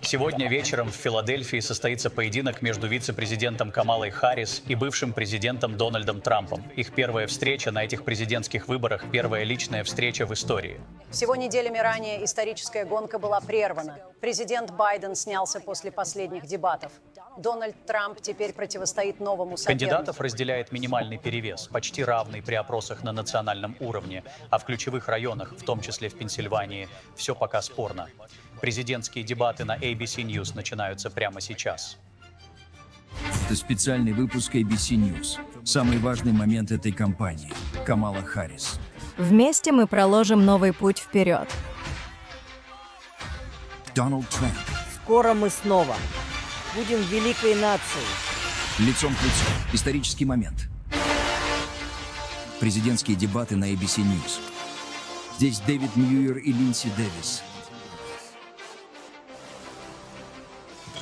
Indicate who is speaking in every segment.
Speaker 1: Сегодня вечером в Филадельфии состоится поединок между вице-президентом Камалой Харрис и бывшим президентом Дональдом Трампом. Их первая встреча на этих президентских выборах, первая личная встреча в истории.
Speaker 2: Всего неделями ранее историческая гонка была прервана. Президент Байден снялся после последних дебатов. Дональд Трамп теперь противостоит новому сопернику.
Speaker 1: Кандидатов разделяет минимальный перевес, почти равный при опросах на национальном уровне, а в ключевых районах, в том числе в Пенсильвании, все пока спорно. Президентские дебаты на ABC News начинаются прямо сейчас.
Speaker 3: Это специальный выпуск ABC News. Самый важный момент этой кампании. Камала Харрис.
Speaker 4: Вместе мы проложим новый путь вперед.
Speaker 3: Дональд Трамп.
Speaker 5: Скоро мы снова будем великой нацией.
Speaker 3: Лицом к лицу. Исторический момент. Президентские дебаты на ABC News. Здесь Дэвид Мьюир и Линдси Дэвис.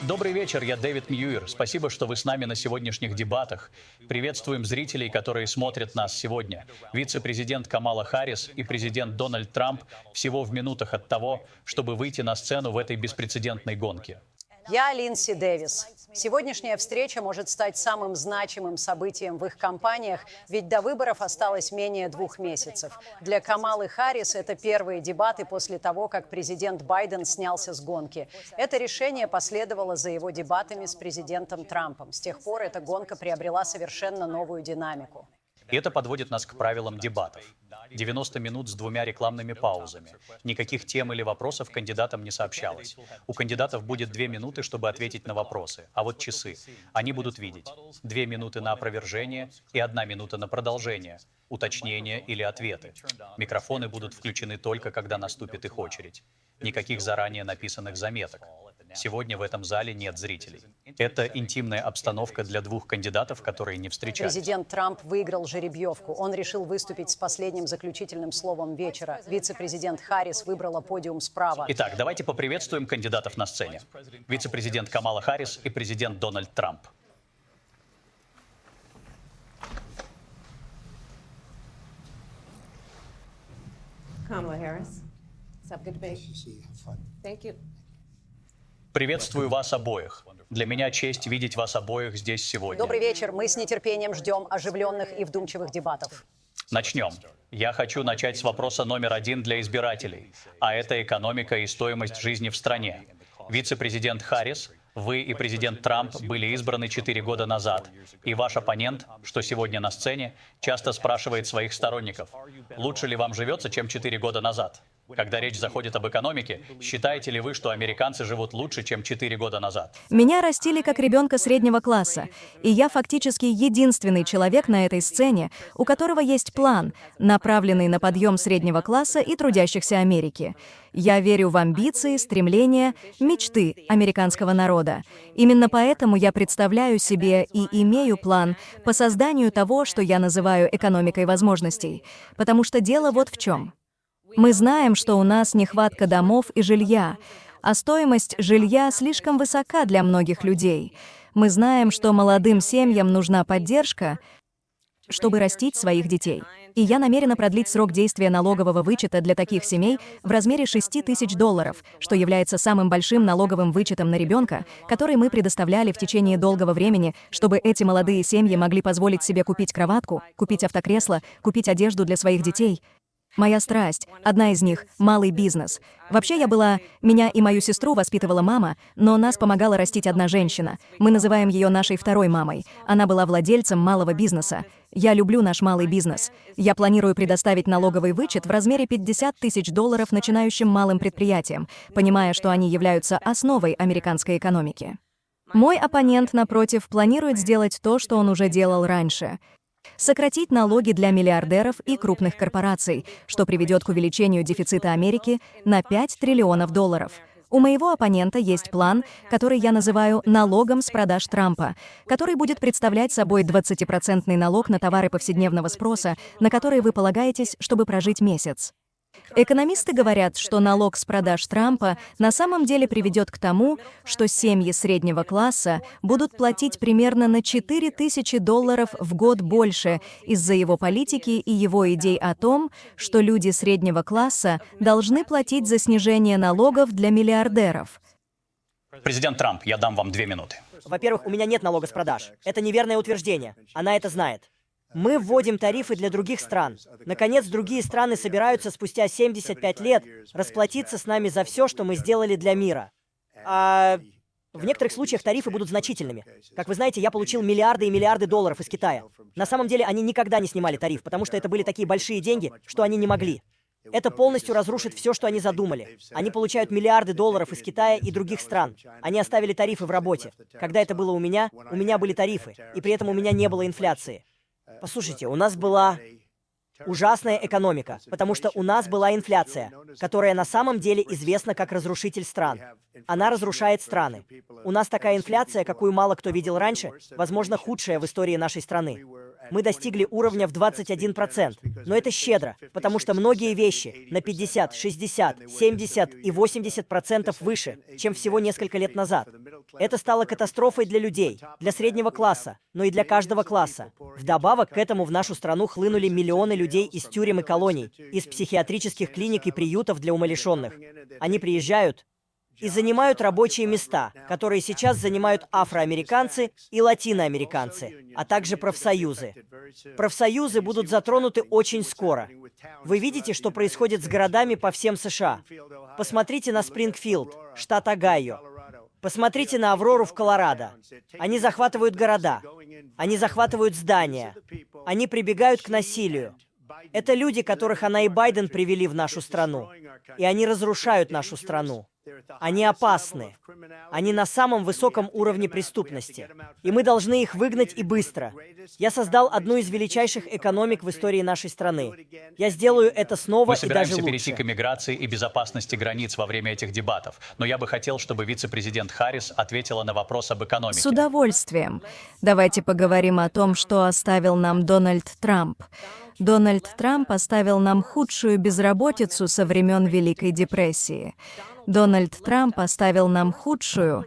Speaker 1: Добрый вечер, я Дэвид Мьюир. Спасибо, что вы с нами на сегодняшних дебатах. Приветствуем зрителей, которые смотрят нас сегодня. Вице-президент Камала Харрис и президент Дональд Трамп всего в минутах от того, чтобы выйти на сцену в этой беспрецедентной гонке.
Speaker 2: Я Линдси Дэвис. Сегодняшняя встреча может стать самым значимым событием в их кампаниях, ведь до выборов осталось менее 2 месяцев. Для Камалы Харрис это первые дебаты после того, как президент Байден снялся с гонки. Это решение последовало за его дебатами с президентом Трампом. С тех пор эта гонка приобрела совершенно новую динамику.
Speaker 1: И это подводит нас к правилам дебатов. 90 минут с 2 рекламными паузами. Никаких тем или вопросов кандидатам не сообщалось. У кандидатов будет 2 минуты, чтобы ответить на вопросы. А вот часы. Они будут видеть 2 минуты на опровержение и 1 минута на продолжение, уточнение или ответы. Микрофоны будут включены только, когда наступит их очередь. Никаких заранее написанных заметок. Сегодня в этом зале нет зрителей. Это интимная обстановка для 2 кандидатов, которые не встречались.
Speaker 2: Президент Трамп выиграл жеребьевку. Он решил выступить с последним заключительным словом вечера. Вице-президент Харрис выбрала подиум справа.
Speaker 1: Итак, давайте поприветствуем кандидатов на сцене. Вице-президент Камала Харрис и президент Дональд Трамп.
Speaker 6: Kamala Harris. It's up, good to be. Thank you.
Speaker 1: Приветствую вас обоих. Для меня честь видеть вас обоих здесь сегодня.
Speaker 2: Добрый вечер. Мы с нетерпением ждем оживленных и вдумчивых дебатов.
Speaker 1: Начнем. Я хочу начать с вопроса номер 1 для избирателей, а это экономика и стоимость жизни в стране. Вице-президент Харрис, вы и президент Трамп были избраны 4 года назад, и ваш оппонент, что сегодня на сцене, часто спрашивает своих сторонников, лучше ли вам живется, чем 4 года назад? Когда речь заходит об экономике, считаете ли вы, что американцы живут лучше, чем 4 года назад?
Speaker 4: Меня растили как ребенка среднего класса, и я фактически единственный человек на этой сцене, у которого есть план, направленный на подъем среднего класса и трудящихся Америки. Я верю в амбиции, стремления, мечты американского народа. Именно поэтому я представляю себе и имею план по созданию того, что я называю экономикой возможностей. Потому что дело вот в чем. Мы знаем, что у нас нехватка домов и жилья, а стоимость жилья слишком высока для многих людей. Мы знаем, что молодым семьям нужна поддержка, чтобы растить своих детей. И я намерена продлить срок действия налогового вычета для таких семей в размере $6000, что является самым большим налоговым вычетом на ребенка, который мы предоставляли в течение долгого времени, чтобы эти молодые семьи могли позволить себе купить кроватку, купить автокресло, купить одежду для своих детей. Моя страсть, одна из них — малый бизнес. Вообще меня и мою сестру воспитывала мама, но нас помогала растить одна женщина. Мы называем ее нашей второй мамой. Она была владельцем малого бизнеса. Я люблю наш малый бизнес. Я планирую предоставить налоговый вычет в размере $50 000 начинающим малым предприятиям, понимая, что они являются основой американской экономики. Мой оппонент, напротив, планирует сделать то, что он уже делал раньше — сократить налоги для миллиардеров и крупных корпораций, что приведет к увеличению дефицита Америки на $5 триллионов. У моего оппонента есть план, который я называю налогом с продаж Трампа, который будет представлять собой 20% налог на товары повседневного спроса, на которые вы полагаетесь, чтобы прожить месяц. Экономисты говорят, что налог с продаж Трампа на самом деле приведет к тому, что семьи среднего класса будут платить примерно на $4000 в год больше из-за его политики и его идей о том, что люди среднего класса должны платить за снижение налогов для миллиардеров.
Speaker 1: Президент Трамп, я дам вам 2 минуты.
Speaker 5: Во-первых, у меня нет налога с продаж. Это неверное утверждение. Она это знает. Мы вводим тарифы для других стран. Наконец, другие страны собираются спустя 75 лет расплатиться с нами за все, что мы сделали для мира. А в некоторых случаях тарифы будут значительными. Как вы знаете, я получил миллиарды и миллиарды долларов из Китая. На самом деле, они никогда не снимали тариф, потому что это были такие большие деньги, что они не могли. Это полностью разрушит все, что они задумали. Они получают миллиарды долларов из Китая и других стран. Они оставили тарифы в работе. Когда это было у меня были тарифы, и при этом у меня не было инфляции. Послушайте, у нас была ужасная экономика, потому что у нас была инфляция, которая на самом деле известна как разрушитель стран. Она разрушает страны. У нас такая инфляция, какую мало кто видел раньше, возможно, худшая в истории нашей страны. Мы достигли уровня в 21%, но это щедро, потому что многие вещи на 50, 60, 70 и 80% выше, чем всего несколько лет назад. Это стало катастрофой для людей, для среднего класса, но и для каждого класса. Вдобавок к этому в нашу страну хлынули миллионы людей из тюрем и колоний, из психиатрических клиник и приютов для умалишенных. Они приезжают и занимают рабочие места, которые сейчас занимают афроамериканцы и латиноамериканцы, а также профсоюзы. Профсоюзы будут затронуты очень скоро. Вы видите, что происходит с городами по всем США. Посмотрите на Спрингфилд, штат Огайо. Посмотрите на Аврору в Колорадо. Они захватывают города. Они захватывают здания. Они прибегают к насилию. Это люди, которых она и Байден привели в нашу страну. И они разрушают нашу страну. Они опасны. Они на самом высоком уровне преступности. И мы должны их выгнать и быстро. Я создал одну из величайших экономик в истории нашей страны. Я сделаю это снова
Speaker 1: Мы
Speaker 5: и даже
Speaker 1: собираемся перейти
Speaker 5: лучше.
Speaker 1: к иммиграции и безопасности границ во время этих дебатов. Но я бы хотел, чтобы вице-президент Харрис ответила на вопрос об экономике.
Speaker 4: С удовольствием. Давайте поговорим о том, что оставил нам Дональд Трамп. Дональд Трамп оставил нам худшую безработицу со времен Великой депрессии. Дональд Трамп оставил нам худшую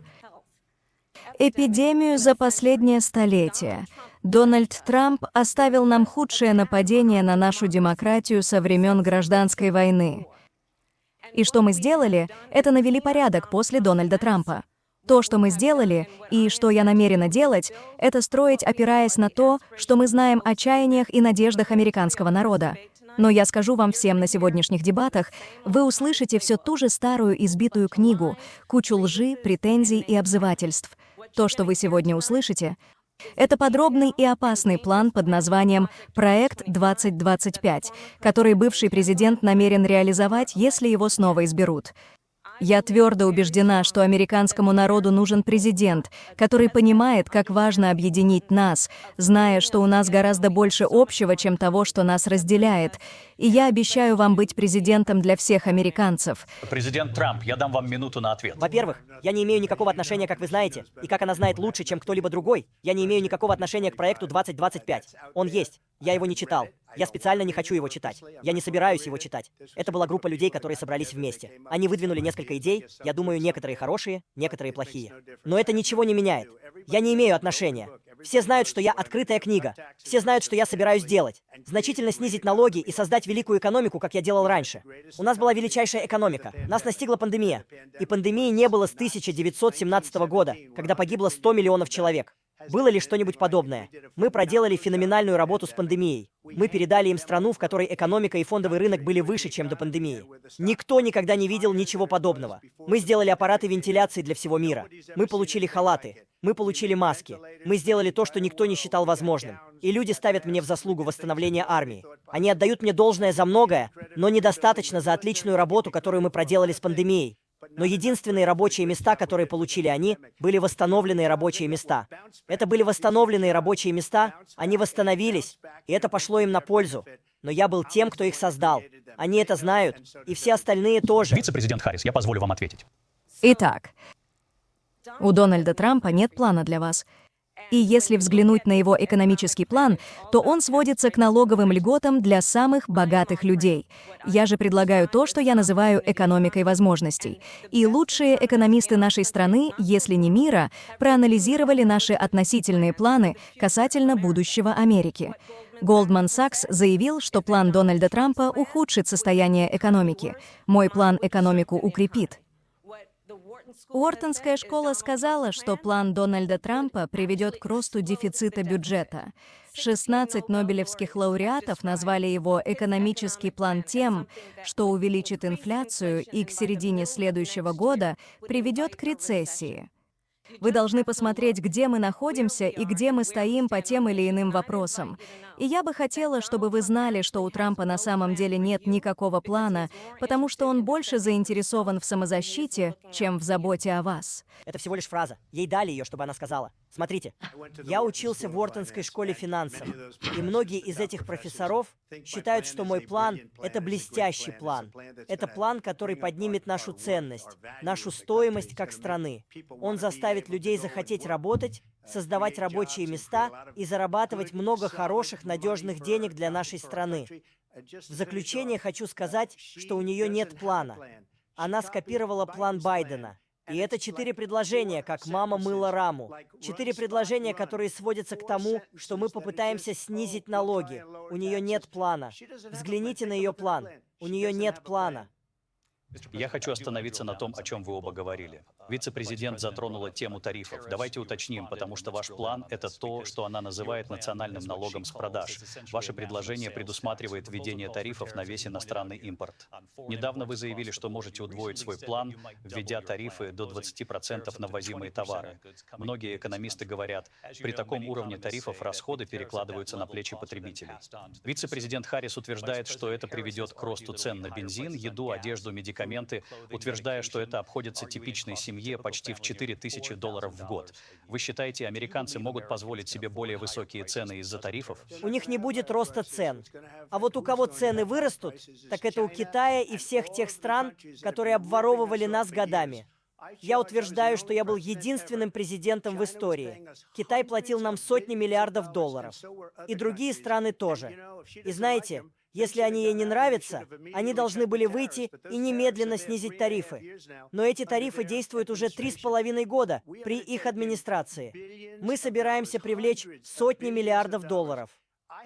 Speaker 4: эпидемию за последнее столетие. Дональд Трамп оставил нам худшее нападение на нашу демократию со времен Гражданской войны. И что мы сделали, это навели порядок после Дональда Трампа. То, что мы сделали, и что я намерена делать, это строить, опираясь на то, что мы знаем о чаяниях и надеждах американского народа. Но я скажу вам всем на сегодняшних дебатах, вы услышите все ту же старую избитую книгу, кучу лжи, претензий и обзывательств. То, что вы сегодня услышите, это подробный и опасный план под названием «Проект 2025», который бывший президент намерен реализовать, если его снова изберут. Я твердо убеждена, что американскому народу нужен президент, который понимает, как важно объединить нас, зная, что у нас гораздо больше общего, чем того, что нас разделяет. И я обещаю вам быть президентом для всех американцев.
Speaker 1: Президент Трамп, я дам вам минуту на ответ.
Speaker 5: Во-первых, я не имею никакого отношения, как вы знаете, и как она знает лучше, чем кто-либо другой. Я не имею никакого отношения к проекту 2025. Он есть. Я его не читал. Я специально не хочу его читать. Я не собираюсь его читать. Это была группа людей, которые собрались вместе. Они выдвинули несколько идей. Я думаю, некоторые хорошие, некоторые плохие. Но это ничего не меняет. Я не имею отношения. Все знают, что я открытая книга. Все знают, что я собираюсь делать. Значительно снизить налоги и создать великую экономику, как я делал раньше. У нас была величайшая экономика. Нас настигла пандемия. И пандемии не было с 1917 года, когда погибло 100 миллионов человек. Было ли что-нибудь подобное? Мы проделали феноменальную работу с пандемией. Мы передали им страну, в которой экономика и фондовый рынок были выше, чем до пандемии. Никто никогда не видел ничего подобного. Мы сделали аппараты вентиляции для всего мира. Мы получили халаты. Мы получили маски. Мы сделали то, что никто не считал возможным. И люди ставят мне в заслугу восстановления армии. Они отдают мне должное за многое, но недостаточно за отличную работу, которую мы проделали с пандемией. Но единственные рабочие места, которые получили они, были восстановленные рабочие места. Это были восстановленные рабочие места, они восстановились, и это пошло им на пользу. Но я был тем, кто их создал. Они это знают, и все остальные тоже.
Speaker 1: Вице-президент Харрис, я позволю вам ответить.
Speaker 4: Итак, у Дональда Трампа нет плана для вас. И если взглянуть на его экономический план, то он сводится к налоговым льготам для самых богатых людей. Я же предлагаю то, что я называю экономикой возможностей. И лучшие экономисты нашей страны, если не мира, проанализировали наши относительные планы касательно будущего Америки. Goldman Sachs заявил, что план Дональда Трампа ухудшит состояние экономики. Мой план экономику укрепит. Уортонская школа сказала, что план Дональда Трампа приведет к росту дефицита бюджета. 16 нобелевских лауреатов назвали его экономический план тем, что увеличит инфляцию и к середине следующего года приведет к рецессии. Вы должны посмотреть, где мы находимся и где мы стоим по тем или иным вопросам. И я бы хотела, чтобы вы знали, что у Трампа на самом деле нет никакого плана, потому что он больше заинтересован в самозащите, чем в заботе о вас.
Speaker 5: Это всего лишь фраза. Ей дали ее, чтобы она сказала. Смотрите, я учился в Уортонской школе финансов, и многие из этих профессоров считают, что мой план — это блестящий план. Это план, который поднимет нашу ценность, нашу стоимость как страны. Он заставит людей захотеть работать, создавать рабочие места и зарабатывать много хороших, надежных денег для нашей страны. В заключение хочу сказать, что у нее нет плана. Она скопировала план Байдена. И это 4 предложения, как мама мыла раму. 4 предложения, которые сводятся к тому, что мы попытаемся снизить налоги. У нее нет плана. Взгляните на ее план. У нее нет плана.
Speaker 1: Я хочу остановиться на том, о чем вы оба говорили. Вице-президент затронула тему тарифов. Давайте уточним, потому что ваш план — это то, что она называет национальным налогом с продаж. Ваше предложение предусматривает введение тарифов на весь иностранный импорт. Недавно вы заявили, что можете удвоить свой план, введя тарифы до 20% на ввозимые товары. Многие экономисты говорят, при таком уровне тарифов расходы перекладываются на плечи потребителей. Вице-президент Харрис утверждает, что это приведет к росту цен на бензин, еду, одежду, медикаменты, утверждая, что это обходится типичной семье почти в $4000 в год. Вы считаете, американцы могут позволить себе более высокие цены из-за тарифов?
Speaker 5: У них не будет роста цен. А вот у кого цены вырастут, так это у Китая и всех тех стран, которые обворовывали нас годами. Я утверждаю, что я был единственным президентом в истории. Китай платил нам сотни миллиардов долларов. И другие страны тоже. И знаете, если они ей не нравятся, они должны были выйти и немедленно снизить тарифы. Но эти тарифы действуют уже 3,5 года при их администрации. Мы собираемся привлечь сотни миллиардов долларов.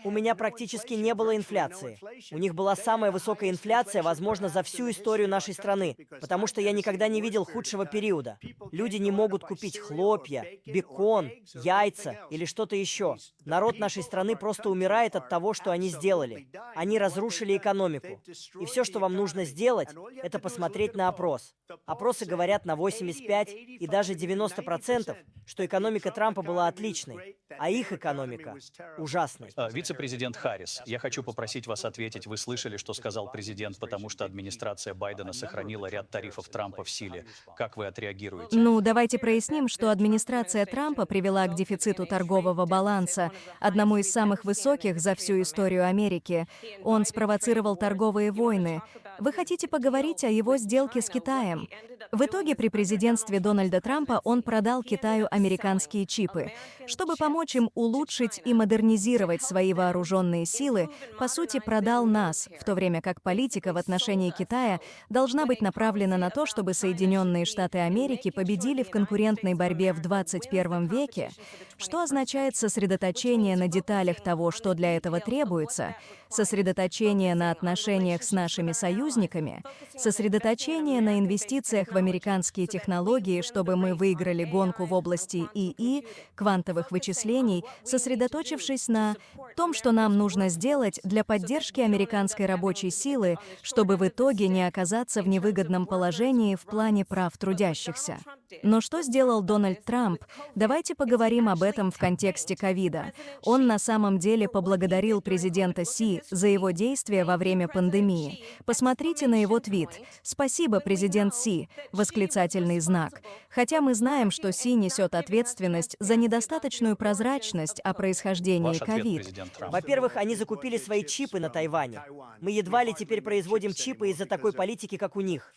Speaker 5: У меня практически не было инфляции. У них была самая высокая инфляция, возможно, за всю историю нашей страны, потому что я никогда не видел худшего периода. Люди не могут купить хлопья, бекон, яйца или что-то еще. Народ нашей страны просто умирает от того, что они сделали. Они разрушили экономику. И все, что вам нужно сделать, это посмотреть на опрос. Опросы говорят на 85 и даже 90%, что экономика Трампа была отличной, а их экономика ужасной.
Speaker 1: Вице-президент Харрис, я хочу попросить вас ответить. Вы слышали, что сказал президент, потому что администрация Байдена сохранила ряд тарифов Трампа в силе. Как вы отреагируете?
Speaker 4: Ну, давайте проясним, что администрация Трампа привела к дефициту торгового баланса, одному из самых высоких за всю историю Америки. Он спровоцировал торговые войны. Вы хотите поговорить о его сделке с Китаем? В итоге при президентстве Дональда Трампа он продал Китаю американские чипы. Чтобы помочь им улучшить и модернизировать свои вооруженные силы, по сути, продал нас, в то время как политика в отношении Китая должна быть направлена на то, чтобы Соединенные Штаты Америки победили в конкурентной борьбе в 21 веке, что означает сосредоточение на деталях того, что для этого требуется, сосредоточение на отношениях с нашими союзниками, сосредоточение на инвестициях в американские технологии, чтобы мы выиграли гонку в области ИИ, квантовых вычислений, сосредоточившись на том, что нам нужно сделать для поддержки американской рабочей силы, чтобы в итоге не оказаться в невыгодном положении в плане прав трудящихся. Но что сделал Дональд Трамп? Давайте поговорим об этом в контексте ковида. Он на самом деле поблагодарил президента Си за его действия во время пандемии. Посмотрите на его твит. «Спасибо, президент Си!» Восклицательный знак. Хотя мы знаем, что Си несет ответственность за недостаточную прозрачность о происхождении
Speaker 1: Ваш ответ,
Speaker 4: ковид.
Speaker 1: президент Трамп.
Speaker 5: Во-первых, они закупили свои чипы на Тайване. Мы едва ли теперь производим чипы из-за такой политики, как у них.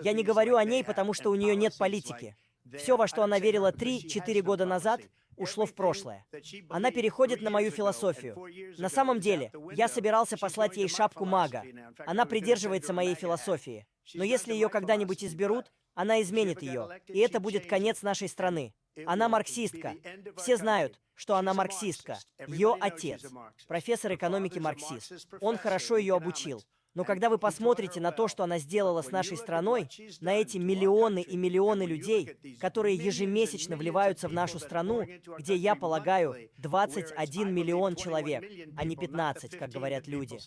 Speaker 5: Я не говорю о ней, потому что у нее нет политики. Все, во что она верила 3-4 года назад, ушло в прошлое. Она переходит на мою философию. На самом деле, я собирался послать ей шапку мага. Она придерживается моей философии. Но если ее когда-нибудь изберут, она изменит ее, и это будет конец нашей страны. Она марксистка. Все знают, что она марксистка. Ее отец, профессор экономики марксист. Он хорошо ее обучил. Но когда вы посмотрите на то, что она сделала с нашей страной, на эти миллионы и миллионы людей, которые ежемесячно вливаются в нашу страну, где, я полагаю, 21 миллион человек, а не 15, как говорят люди.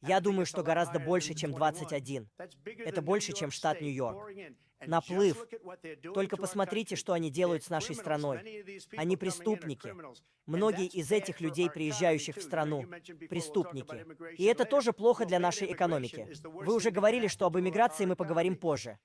Speaker 5: Я думаю, что гораздо больше, чем 21. Это больше, чем штат Нью-Йорк. Наплыв. Только посмотрите, что они делают с нашей страной. Они преступники. Многие из этих людей, приезжающих в страну, преступники. И это тоже плохо для нашей экономики. Вы уже говорили, что об иммиграции мы поговорим позже.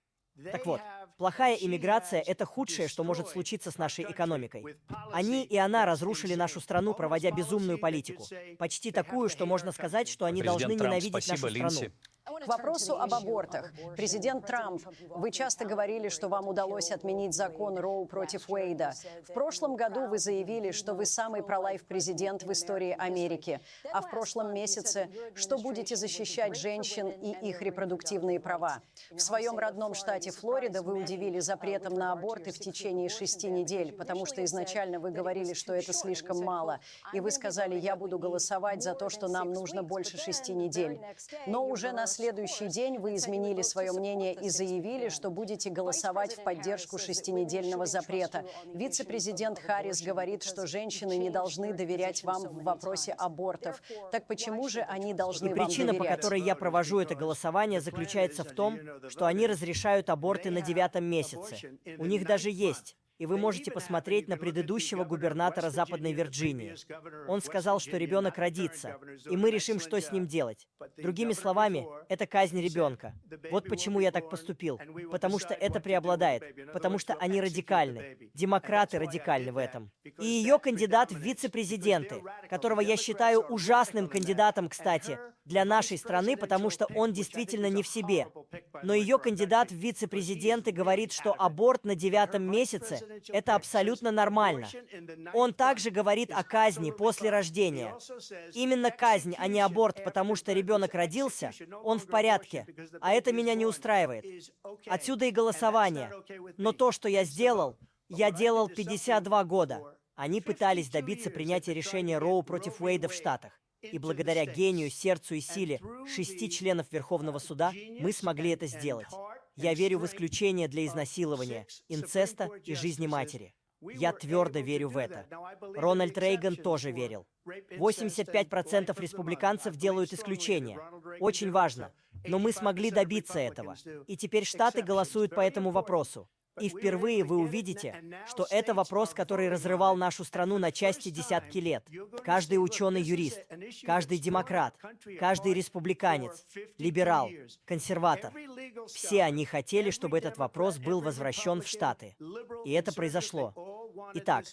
Speaker 5: Так вот, плохая иммиграция – это худшее, что может случиться с нашей экономикой. Они и она разрушили нашу страну, проводя безумную политику. Почти такую, что можно сказать, что они должны
Speaker 1: Президент Трамп,
Speaker 2: нашу
Speaker 1: спасибо,
Speaker 2: страну.
Speaker 1: Линдси.
Speaker 2: К вопросу об абортах. Президент Трамп, вы часто говорили, что вам удалось отменить закон Роу против Уэйда. В прошлом году вы заявили, что вы самый пролайф президент в истории Америки. А в прошлом месяце, что будете защищать женщин и их репродуктивные права. В своем родном штате Флорида вы удивили запретом на аборты в течение 6 недель, потому что изначально вы говорили, что это слишком мало. И вы сказали, я буду голосовать за то, что нам нужно больше 6 недель. Но уже на следующий день вы изменили свое мнение и заявили, что будете голосовать в поддержку 6-недельного запрета. Вице-президент Харрис говорит, что женщины не должны доверять вам в вопросе абортов. Так почему же они должны вам
Speaker 5: Причина, по
Speaker 2: доверять?
Speaker 5: которой я провожу это голосование, заключается в том, что они разрешают аборты на 9-м месяце. У них даже есть. И вы можете посмотреть на предыдущего губернатора Западной Вирджинии. Он сказал, что ребенок родится, и мы решим, что с ним делать. Другими словами, это казнь ребенка. Вот почему я так поступил. Потому что это преобладает. Потому что они радикальны. Демократы радикальны в этом. И ее кандидат в вице-президенты, которого я считаю ужасным кандидатом, кстати, для нашей страны, потому что он действительно не в себе. Но ее кандидат в вице-президенты говорит, что аборт на 9-м месяце – это абсолютно нормально. Он также говорит о казни после рождения. Именно казнь, а не аборт, потому что ребенок родился, он в порядке. А это меня не устраивает. Отсюда и голосование. Но то, что я делал 52 года. Они пытались добиться принятия решения Роу против Уэйда в Штатах. И благодаря гению, сердцу и силе 6 членов Верховного суда мы смогли это сделать. Я верю в исключение для изнасилования, инцеста и жизни матери. Я твердо верю в это. Рональд Рейган тоже верил. 85% республиканцев делают исключения. Очень важно. Но мы смогли добиться этого. И теперь штаты голосуют по этому вопросу. И впервые вы увидите, что это вопрос, который разрывал нашу страну на части десятки лет. Каждый ученый-юрист, каждый демократ, каждый республиканец, либерал, консерватор. Все они хотели, чтобы этот вопрос был возвращен в Штаты. И это произошло. Итак,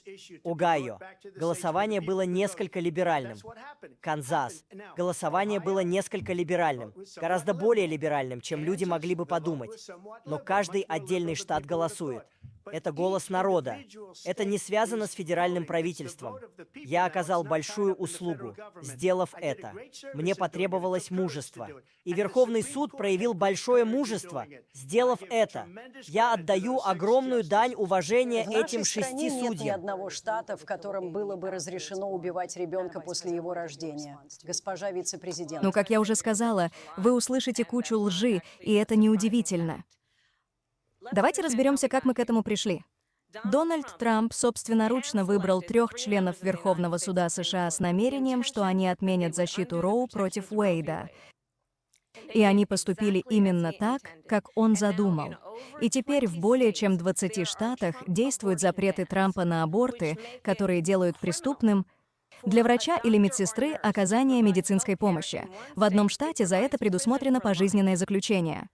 Speaker 5: Огайо. Голосование было несколько либеральным. Канзас. Голосование было несколько либеральным. Гораздо более либеральным, чем люди могли бы подумать. Но каждый отдельный штат голосует. Это голос народа. Это не связано с федеральным правительством. Я оказал большую услугу, сделав это. Мне потребовалось мужество. И Верховный суд проявил большое мужество, сделав это. Я отдаю огромную дань уважения этим 6
Speaker 2: нет ни
Speaker 5: судьям.
Speaker 2: одного штата, в котором было бы разрешено убивать ребенка после его рождения. Госпожа вице-президент.
Speaker 4: Ну, как я уже сказала, вы услышите кучу лжи, и это неудивительно. Давайте разберемся, как мы к этому пришли. Дональд Трамп собственноручно выбрал 3 членов Верховного суда США с намерением, что они отменят защиту Роу против Уэйда. И они поступили именно так, как он задумал. И теперь в более чем 20 штатах действуют запреты Трампа на аборты, которые делают преступным для врача или медсестры оказание медицинской помощи. В одном штате за это предусмотрено пожизненное заключение.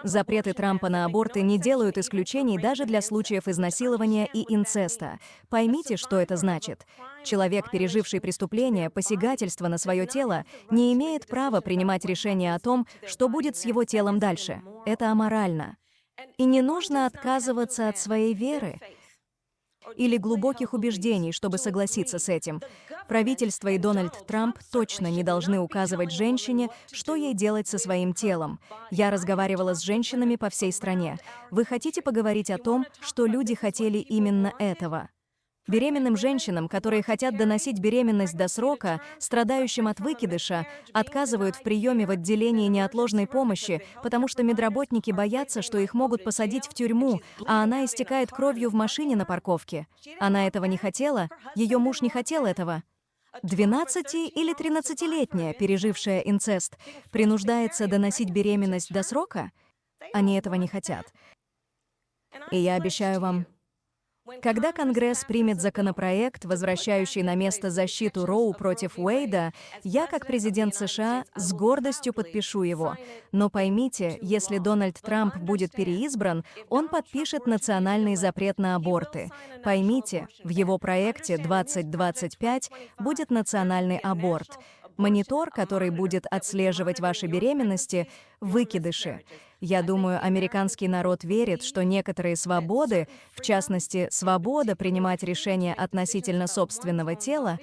Speaker 4: Запреты Трампа на аборты не делают исключений даже для случаев изнасилования и инцеста. Поймите, что это значит. Человек, переживший преступление, посягательство на свое тело, не имеет права принимать решение о том, что будет с его телом дальше. Это аморально. И не нужно отказываться от своей веры или глубоких убеждений, чтобы согласиться с этим. Правительство и Дональд Трамп точно не должны указывать женщине, что ей делать со своим телом. Я разговаривала с женщинами по всей стране. Вы хотите поговорить о том, что люди хотели именно этого? Беременным женщинам, которые хотят доносить беременность до срока, страдающим от выкидыша, отказывают в приеме в отделении неотложной помощи, потому что медработники боятся, что их могут посадить в тюрьму, а она истекает кровью в машине на парковке. Она этого не хотела, ее муж не хотел этого. 12- или 13-летняя, пережившая инцест, принуждается доносить беременность до срока? Они этого не хотят. И я обещаю вам, когда Конгресс примет законопроект, возвращающий на место защиту Роу против Уэйда, я, как президент США, с гордостью подпишу его. Но поймите, если Дональд Трамп будет переизбран, он подпишет национальный запрет на аборты. Поймите, в его проекте 2025 будет национальный аборт. Монитор, который будет отслеживать ваши беременности, выкидыши. Я думаю, американский народ верит, что некоторые свободы, в частности, свобода принимать решения относительно собственного тела,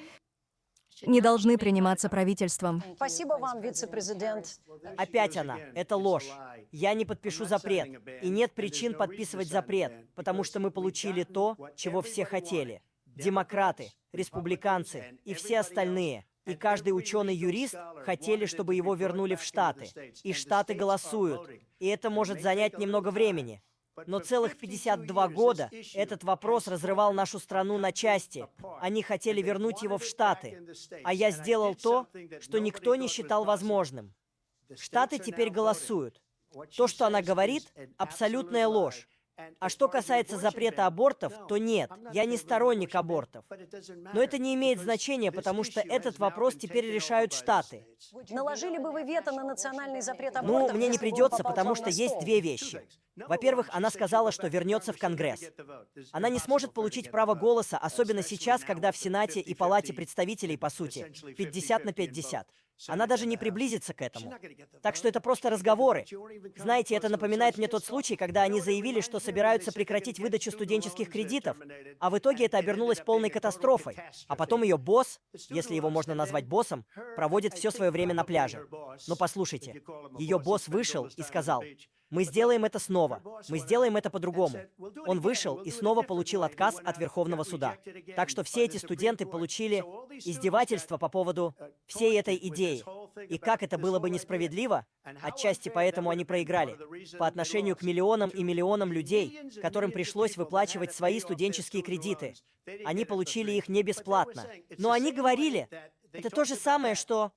Speaker 4: не должны приниматься правительством.
Speaker 2: Спасибо вам, вице-президент.
Speaker 5: Опять она. Это ложь. Я не подпишу запрет. И нет причин подписывать запрет, потому что мы получили то, чего все хотели. Демократы, республиканцы и все остальные. И каждый ученый-юрист хотели, чтобы его вернули в Штаты. И Штаты голосуют. И это может занять немного времени. Но целых 52 года этот вопрос разрывал нашу страну на части. Они хотели вернуть его в Штаты. А я сделал то, что никто не считал возможным. Штаты теперь голосуют. То, что она говорит, абсолютная ложь. А что касается запрета абортов, то нет, я не сторонник абортов. Но это не имеет значения, потому что этот вопрос теперь решают Штаты.
Speaker 2: Наложили бы вы вето на национальный запрет абортов?
Speaker 5: Ну, мне не
Speaker 2: если бы он
Speaker 5: придется,
Speaker 2: попал к
Speaker 5: потому
Speaker 2: вам
Speaker 5: что
Speaker 2: на
Speaker 5: есть
Speaker 2: стол?
Speaker 5: две вещи. Во-первых, она сказала, что вернется в Конгресс. Она не сможет получить право голоса, особенно сейчас, когда в Сенате и Палате представителей, по сути, 50 на 50. Она даже не приблизится к этому. Так что это просто разговоры. Знаете, это напоминает мне тот случай, когда они заявили, что собираются прекратить выдачу студенческих кредитов, а в итоге это обернулось полной катастрофой. А потом ее босс, если его можно назвать боссом, проводит все свое время на пляже. Но послушайте, ее босс вышел и сказал: «Мы сделаем это снова. Мы сделаем это по-другому». Он вышел и снова получил отказ от Верховного суда. Так что все эти студенты получили издевательство по поводу всей этой идеи. И как это было бы несправедливо, отчасти поэтому они проиграли, по отношению к миллионам и миллионам людей, которым пришлось выплачивать свои студенческие кредиты. Они получили их не бесплатно. Но они говорили... Это то же самое, что...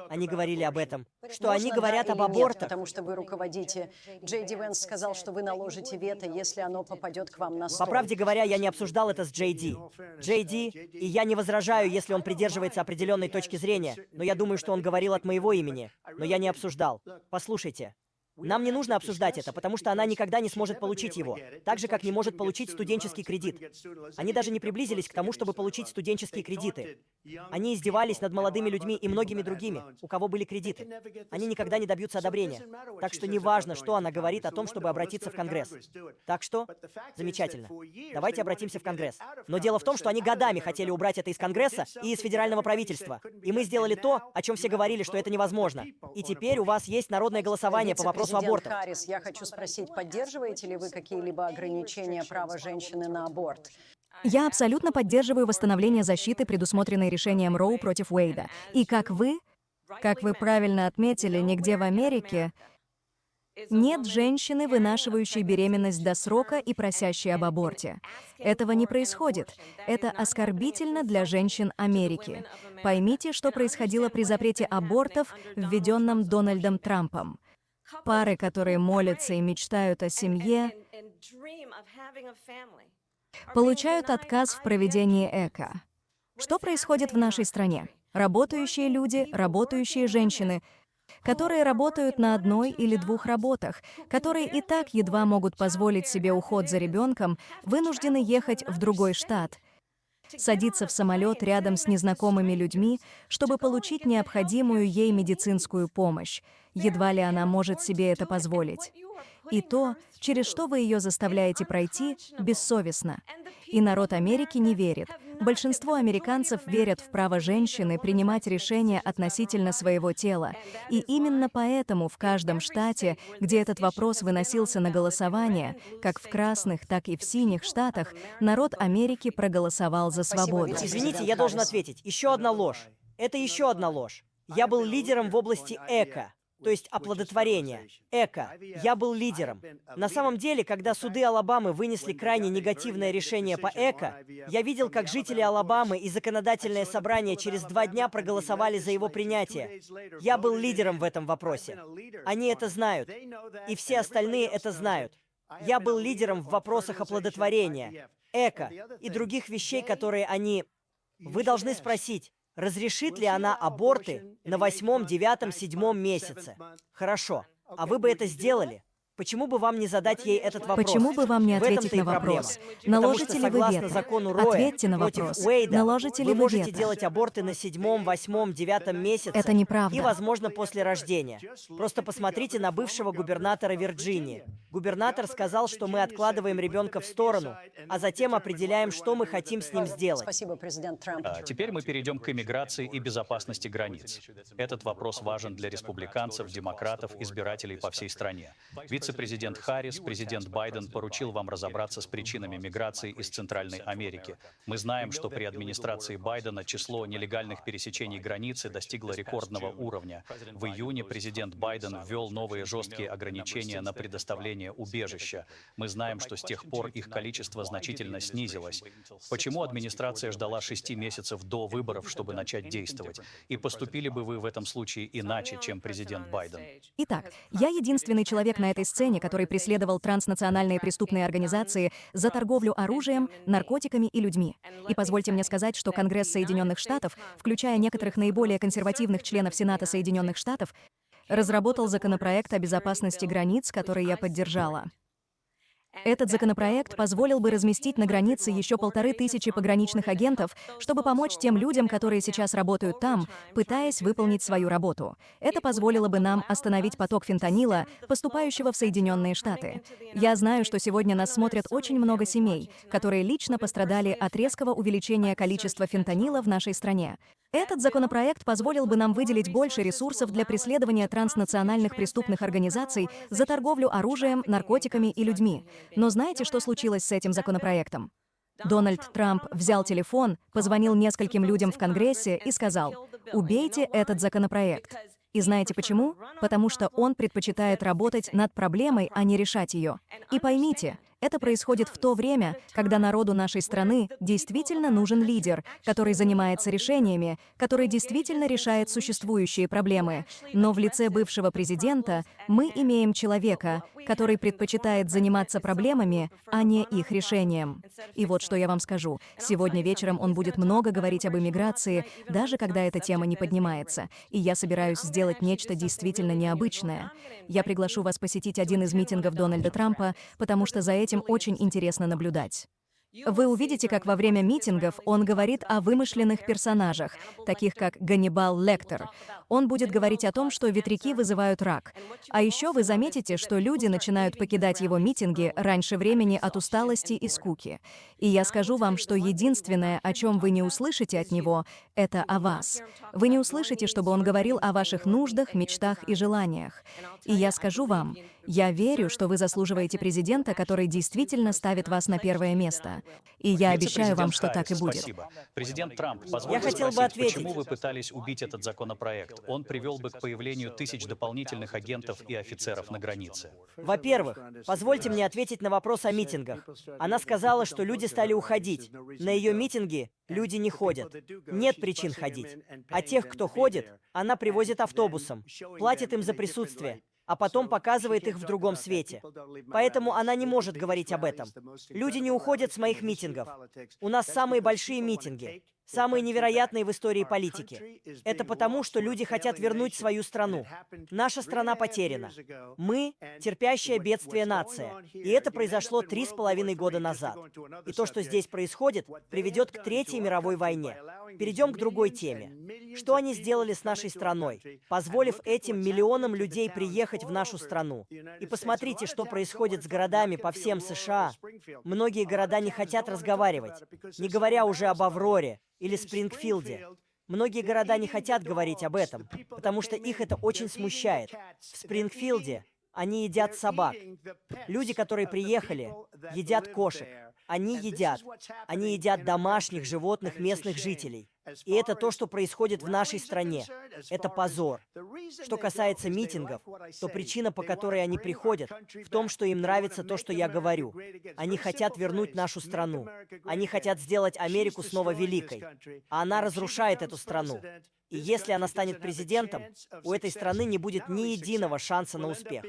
Speaker 5: Они говорили об этом. Что они
Speaker 2: Можно,
Speaker 5: говорят
Speaker 2: да
Speaker 5: об
Speaker 2: или нет,
Speaker 5: абортах.
Speaker 2: потому что вы руководите. Джей Ди Венс сказал, что вы наложите вето, если оно попадет к вам на стол.
Speaker 5: По правде говоря, я не обсуждал это с Джей Ди. Джей Ди, и я не возражаю, если он придерживается определенной точки зрения, но я думаю, что он говорил от моего имени. Но я не обсуждал. Послушайте. Нам не нужно обсуждать это, потому что она никогда не сможет получить его, так же, как не может получить студенческий кредит. Они даже не приблизились к тому, чтобы получить студенческие кредиты. Они издевались над молодыми людьми и многими другими, у кого были кредиты. Они никогда не добьются одобрения. Так что неважно, что она говорит о том, чтобы обратиться в Конгресс. Так что, замечательно. Давайте обратимся в Конгресс. Но дело в том, что они годами хотели убрать это из Конгресса и из федерального правительства. И мы сделали то, о чем все говорили, что это невозможно. И теперь у вас есть народное голосование по вопросу
Speaker 2: Президент
Speaker 5: абортов.
Speaker 2: Харрис, я хочу спросить, поддерживаете ли вы какие-либо ограничения права женщины на аборт?
Speaker 4: Я абсолютно поддерживаю восстановление защиты, предусмотренной решением Роу против Уэйда. И как вы правильно отметили, нигде в Америке нет женщины, вынашивающей беременность до срока и просящей об аборте. Этого не происходит. Это оскорбительно для женщин Америки. Поймите, что происходило при запрете абортов, введенном Дональдом Трампом. Пары, которые молятся и мечтают о семье, получают отказ в проведении ЭКО. Что происходит в нашей стране? Работающие люди, работающие женщины, которые работают на одной или двух работах, которые и так едва могут позволить себе уход за ребенком, вынуждены ехать в другой штат, садиться в самолет рядом с незнакомыми людьми, чтобы получить необходимую ей медицинскую помощь. Едва ли она может себе это позволить. И то, через что вы ее заставляете пройти, бессовестно. И народ Америки не верит. Большинство американцев верят в право женщины принимать решения относительно своего тела. И именно поэтому в каждом штате, где этот вопрос выносился на голосование, как в красных, так и в синих штатах, народ Америки проголосовал за свободу.
Speaker 5: Извините, я должен ответить. Еще одна ложь. Это еще одна ложь. Я был лидером в области эко, то есть оплодотворения. Эко. Я был лидером. На самом деле, когда суды Алабамы вынесли крайне негативное решение по эко, я видел, как жители Алабамы и законодательное собрание через 2 дня проголосовали за его принятие. Я был лидером в этом вопросе. Они это знают. И все остальные это знают. Я был лидером в вопросах оплодотворения, эко и других вещей, которые они... Вы должны спросить, разрешит ли она аборты на 8-м, 9-м, 7-м месяце? Хорошо. А вы бы это сделали? Почему бы вам не задать ей этот вопрос?
Speaker 4: Почему бы вам не
Speaker 5: В этом-то
Speaker 4: ответить
Speaker 5: и
Speaker 4: на
Speaker 5: проблема.
Speaker 4: вопрос?
Speaker 5: Потому
Speaker 4: Наложите
Speaker 5: что,
Speaker 4: ли вы
Speaker 5: согласно
Speaker 4: вето?
Speaker 5: закону Роя
Speaker 4: Ответьте на
Speaker 5: против
Speaker 4: вопрос.
Speaker 5: Уэйда,
Speaker 4: Наложите ли
Speaker 5: вы
Speaker 4: вы
Speaker 5: можете
Speaker 4: вето?
Speaker 5: делать аборты на 7-м, 8-м, 9-м месяце.
Speaker 4: Это неправда.
Speaker 5: И, возможно, после рождения. Просто посмотрите на бывшего губернатора Вирджинии. Губернатор сказал, что мы откладываем ребенка в сторону, а затем определяем, что мы хотим с ним сделать.
Speaker 2: Спасибо, президент Трамп.
Speaker 1: Теперь мы перейдем к иммиграции и безопасности границ. Этот вопрос важен для республиканцев, демократов, избирателей по всей стране. Вице-президент Харрис, президент Байден поручил вам разобраться с причинами миграции из Центральной Америки. Мы знаем, что при администрации Байдена число нелегальных пересечений границы достигло рекордного уровня. В июне президент Байден ввел новые жесткие ограничения на предоставление убежища. Мы знаем, что с тех пор их количество значительно снизилось. Почему администрация ждала 6 месяцев до выборов, чтобы начать действовать? И поступили бы вы в этом случае иначе, чем президент Байден?
Speaker 4: Итак, я единственный человек на этой сцене, который преследовал транснациональные преступные организации за торговлю оружием, наркотиками и людьми. И позвольте мне сказать, что Конгресс Соединенных Штатов, включая некоторых наиболее консервативных членов Сената Соединенных Штатов, разработал законопроект о безопасности границ, который я поддержала. Этот законопроект позволил бы разместить на границе еще 1500 пограничных агентов, чтобы помочь тем людям, которые сейчас работают там, пытаясь выполнить свою работу. Это позволило бы нам остановить поток фентанила, поступающего в Соединенные Штаты. Я знаю, что сегодня нас смотрят очень много семей, которые лично пострадали от резкого увеличения количества фентанила в нашей стране. Этот законопроект позволил бы нам выделить больше ресурсов для преследования транснациональных преступных организаций за торговлю оружием, наркотиками и людьми. Но знаете, что случилось с этим законопроектом? Дональд Трамп взял телефон, позвонил нескольким людям в Конгрессе и сказал: «Убейте этот законопроект». И знаете почему? Потому что он предпочитает работать над проблемой, а не решать ее. И поймите, это происходит в то время, когда народу нашей страны действительно нужен лидер, который занимается решениями, который действительно решает существующие проблемы. Но в лице бывшего президента мы имеем человека, который предпочитает заниматься проблемами, а не их решением. И вот что я вам скажу. Сегодня вечером он будет много говорить об иммиграции, даже когда эта тема не поднимается. И я собираюсь сделать нечто действительно необычное. Я приглашу вас посетить один из митингов Дональда Трампа, потому что за этим очень интересно наблюдать. Вы увидите, как во время митингов он говорит о вымышленных персонажах, таких как Ганнибал Лектор. Он будет говорить о том, что ветряки вызывают рак. А еще вы заметите, что люди начинают покидать его митинги раньше времени от усталости и скуки. И я скажу вам, что единственное, о чем вы не услышите от него, это о вас. Вы не услышите, чтобы он говорил о ваших нуждах, мечтах и желаниях. И я скажу вам, я верю, что вы заслуживаете президента, который действительно ставит вас на первое место. И я обещаю вам, что так и будет.
Speaker 1: Спасибо. Президент Трамп, позвольте
Speaker 5: хотел бы
Speaker 1: спросить,
Speaker 5: ответить.
Speaker 1: почему вы пытались убить этот законопроект? Он привел бы к появлению тысяч дополнительных агентов и офицеров на границе.
Speaker 5: Во-первых, позвольте мне ответить на вопрос о митингах. Она сказала, что люди стали уходить. На ее митинги люди не ходят. Нет причин ходить. А тех, кто ходит, она привозит автобусом, платит им за присутствие, а потом показывает их в другом свете. Поэтому она не может говорить об этом. Люди не уходят с моих митингов. У нас самые большие митинги, самые невероятные в истории политики. Это потому, что люди хотят вернуть свою страну. Наша страна потеряна. Мы — терпящая бедствие нация. И это произошло 3,5 года назад. И то, что здесь происходит, приведет к Третьей мировой войне. Перейдем к другой теме. Что они сделали с нашей страной, позволив этим миллионам людей приехать в нашу страну? И посмотрите, что происходит с городами по всем США. Многие города не хотят разговаривать, не говоря уже об Авроре или Спрингфилде. Многие города не хотят говорить об этом, потому что их это очень смущает. В Спрингфилде они едят собак. Люди, которые приехали, едят кошек. Они едят домашних животных местных жителей. И это то, что происходит в нашей стране. Это позор. Что касается митингов, то причина, по которой они приходят, в том, что им нравится то, что я говорю. Они хотят вернуть нашу страну. Они хотят сделать Америку снова великой. А она разрушает эту страну. И если она станет президентом, у этой страны не будет ни единого шанса на успех.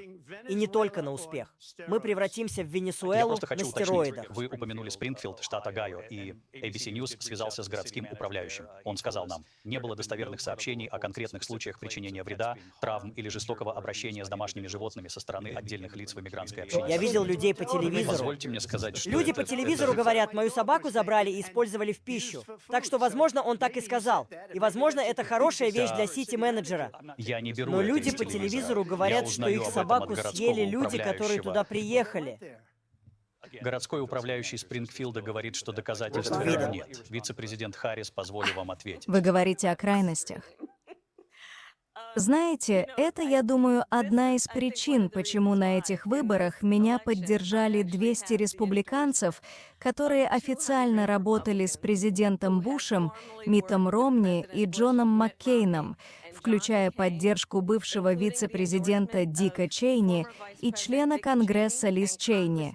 Speaker 5: И не только на успех. Мы превратимся в
Speaker 1: Я
Speaker 5: Венесуэлу
Speaker 1: просто
Speaker 5: на
Speaker 1: хочу
Speaker 5: стероидах.
Speaker 1: уточнить. Вы упомянули Спрингфилд, штат Огайо, и ABC News связался с городским управляющим. Он сказал нам, не было достоверных сообщений о конкретных случаях причинения вреда, травм или жестокого обращения с домашними животными со стороны отдельных лиц в иммигрантской общине.
Speaker 5: Я видел людей по телевизору.
Speaker 1: Позвольте мне сказать, что
Speaker 5: Люди
Speaker 1: это-
Speaker 5: по телевизору говорят, мою собаку забрали и использовали в пищу. Так что, возможно, он так и сказал. И, возможно, это хорошая вещь для сити-менеджера.
Speaker 1: Я не беру
Speaker 5: Но
Speaker 1: это
Speaker 5: люди
Speaker 1: из
Speaker 5: по
Speaker 1: телевизора.
Speaker 5: телевизору
Speaker 1: Я
Speaker 5: говорят, что
Speaker 1: узнаю
Speaker 5: их
Speaker 1: об этом
Speaker 5: собаку
Speaker 1: от городского
Speaker 5: съели люди, которые
Speaker 1: управляющего.
Speaker 5: туда приехали.
Speaker 1: Городской управляющий Спрингфилда говорит, что доказательств
Speaker 5: Просто видно.
Speaker 1: нет. Вице-президент Харрис, позволю вам ответить.
Speaker 4: Вы говорите о крайностях. Знаете, это, я думаю, одна из причин, почему на этих выборах меня поддержали 200 республиканцев, которые официально работали с президентом Бушем, Миттом Ромни и Джоном Маккейном, включая поддержку бывшего вице-президента Дика Чейни и члена Конгресса Лиз Чейни.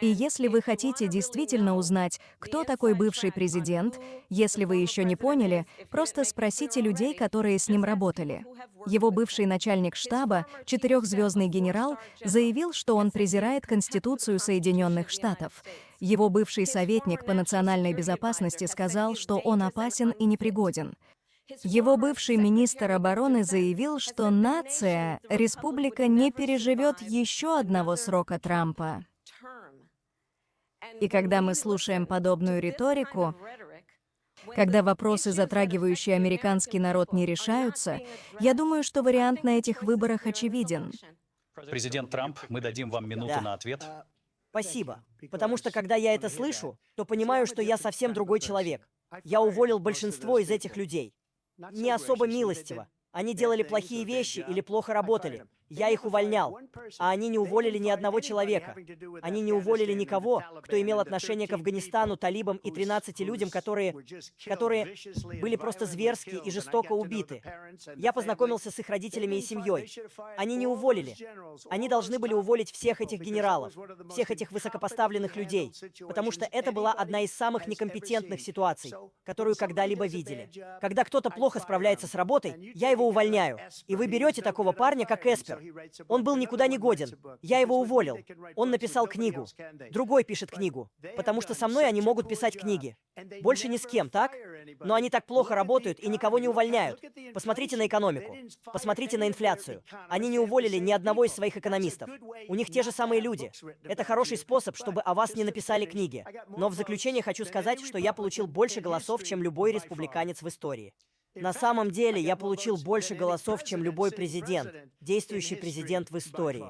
Speaker 4: И если вы хотите действительно узнать, кто такой бывший президент, если вы еще не поняли, просто спросите людей, которые с ним работали. Его бывший начальник штаба, 4-звездный генерал, заявил, что он презирает Конституцию Соединенных Штатов. Его бывший советник по национальной безопасности сказал, что он опасен и непригоден. Его бывший министр обороны заявил, что нация, республика не переживет еще одного срока Трампа. И когда мы слушаем подобную риторику, когда вопросы, затрагивающие американский народ, не решаются, я думаю, что вариант на этих выборах очевиден.
Speaker 1: Президент Трамп, мы дадим вам минуту
Speaker 5: Да.
Speaker 1: на ответ.
Speaker 5: Спасибо. Потому что, когда я это слышу, то понимаю, что я совсем другой человек. Я уволил большинство из этих людей. Не особо милостиво. Они делали плохие вещи или плохо работали. Я их увольнял. А они не уволили ни одного человека. Они не уволили никого, кто имел отношение к Афганистану, талибам и 13 людям, которые были просто зверски и жестоко убиты. Я познакомился с их родителями и семьей. Они не уволили. Они должны были уволить всех этих генералов, всех этих высокопоставленных людей, потому что это была одна из самых некомпетентных ситуаций, которую когда-либо видели. Когда кто-то плохо справляется с работой, я его увольняю. И вы берете такого парня, как Эспер. Он был никуда не годен. Я его уволил. Он написал книгу. Другой пишет книгу. Потому что со мной они могут писать книги. Больше ни с кем, так? Но они так плохо работают и никого не увольняют. Посмотрите на экономику. Посмотрите на инфляцию. Они не уволили ни одного из своих экономистов. У них те же самые люди. Это хороший способ, чтобы о вас не написали книги. Но в заключение хочу сказать, что я получил больше голосов, чем любой республиканец в истории. На самом деле, я получил больше голосов, чем любой президент, действующий президент в истории.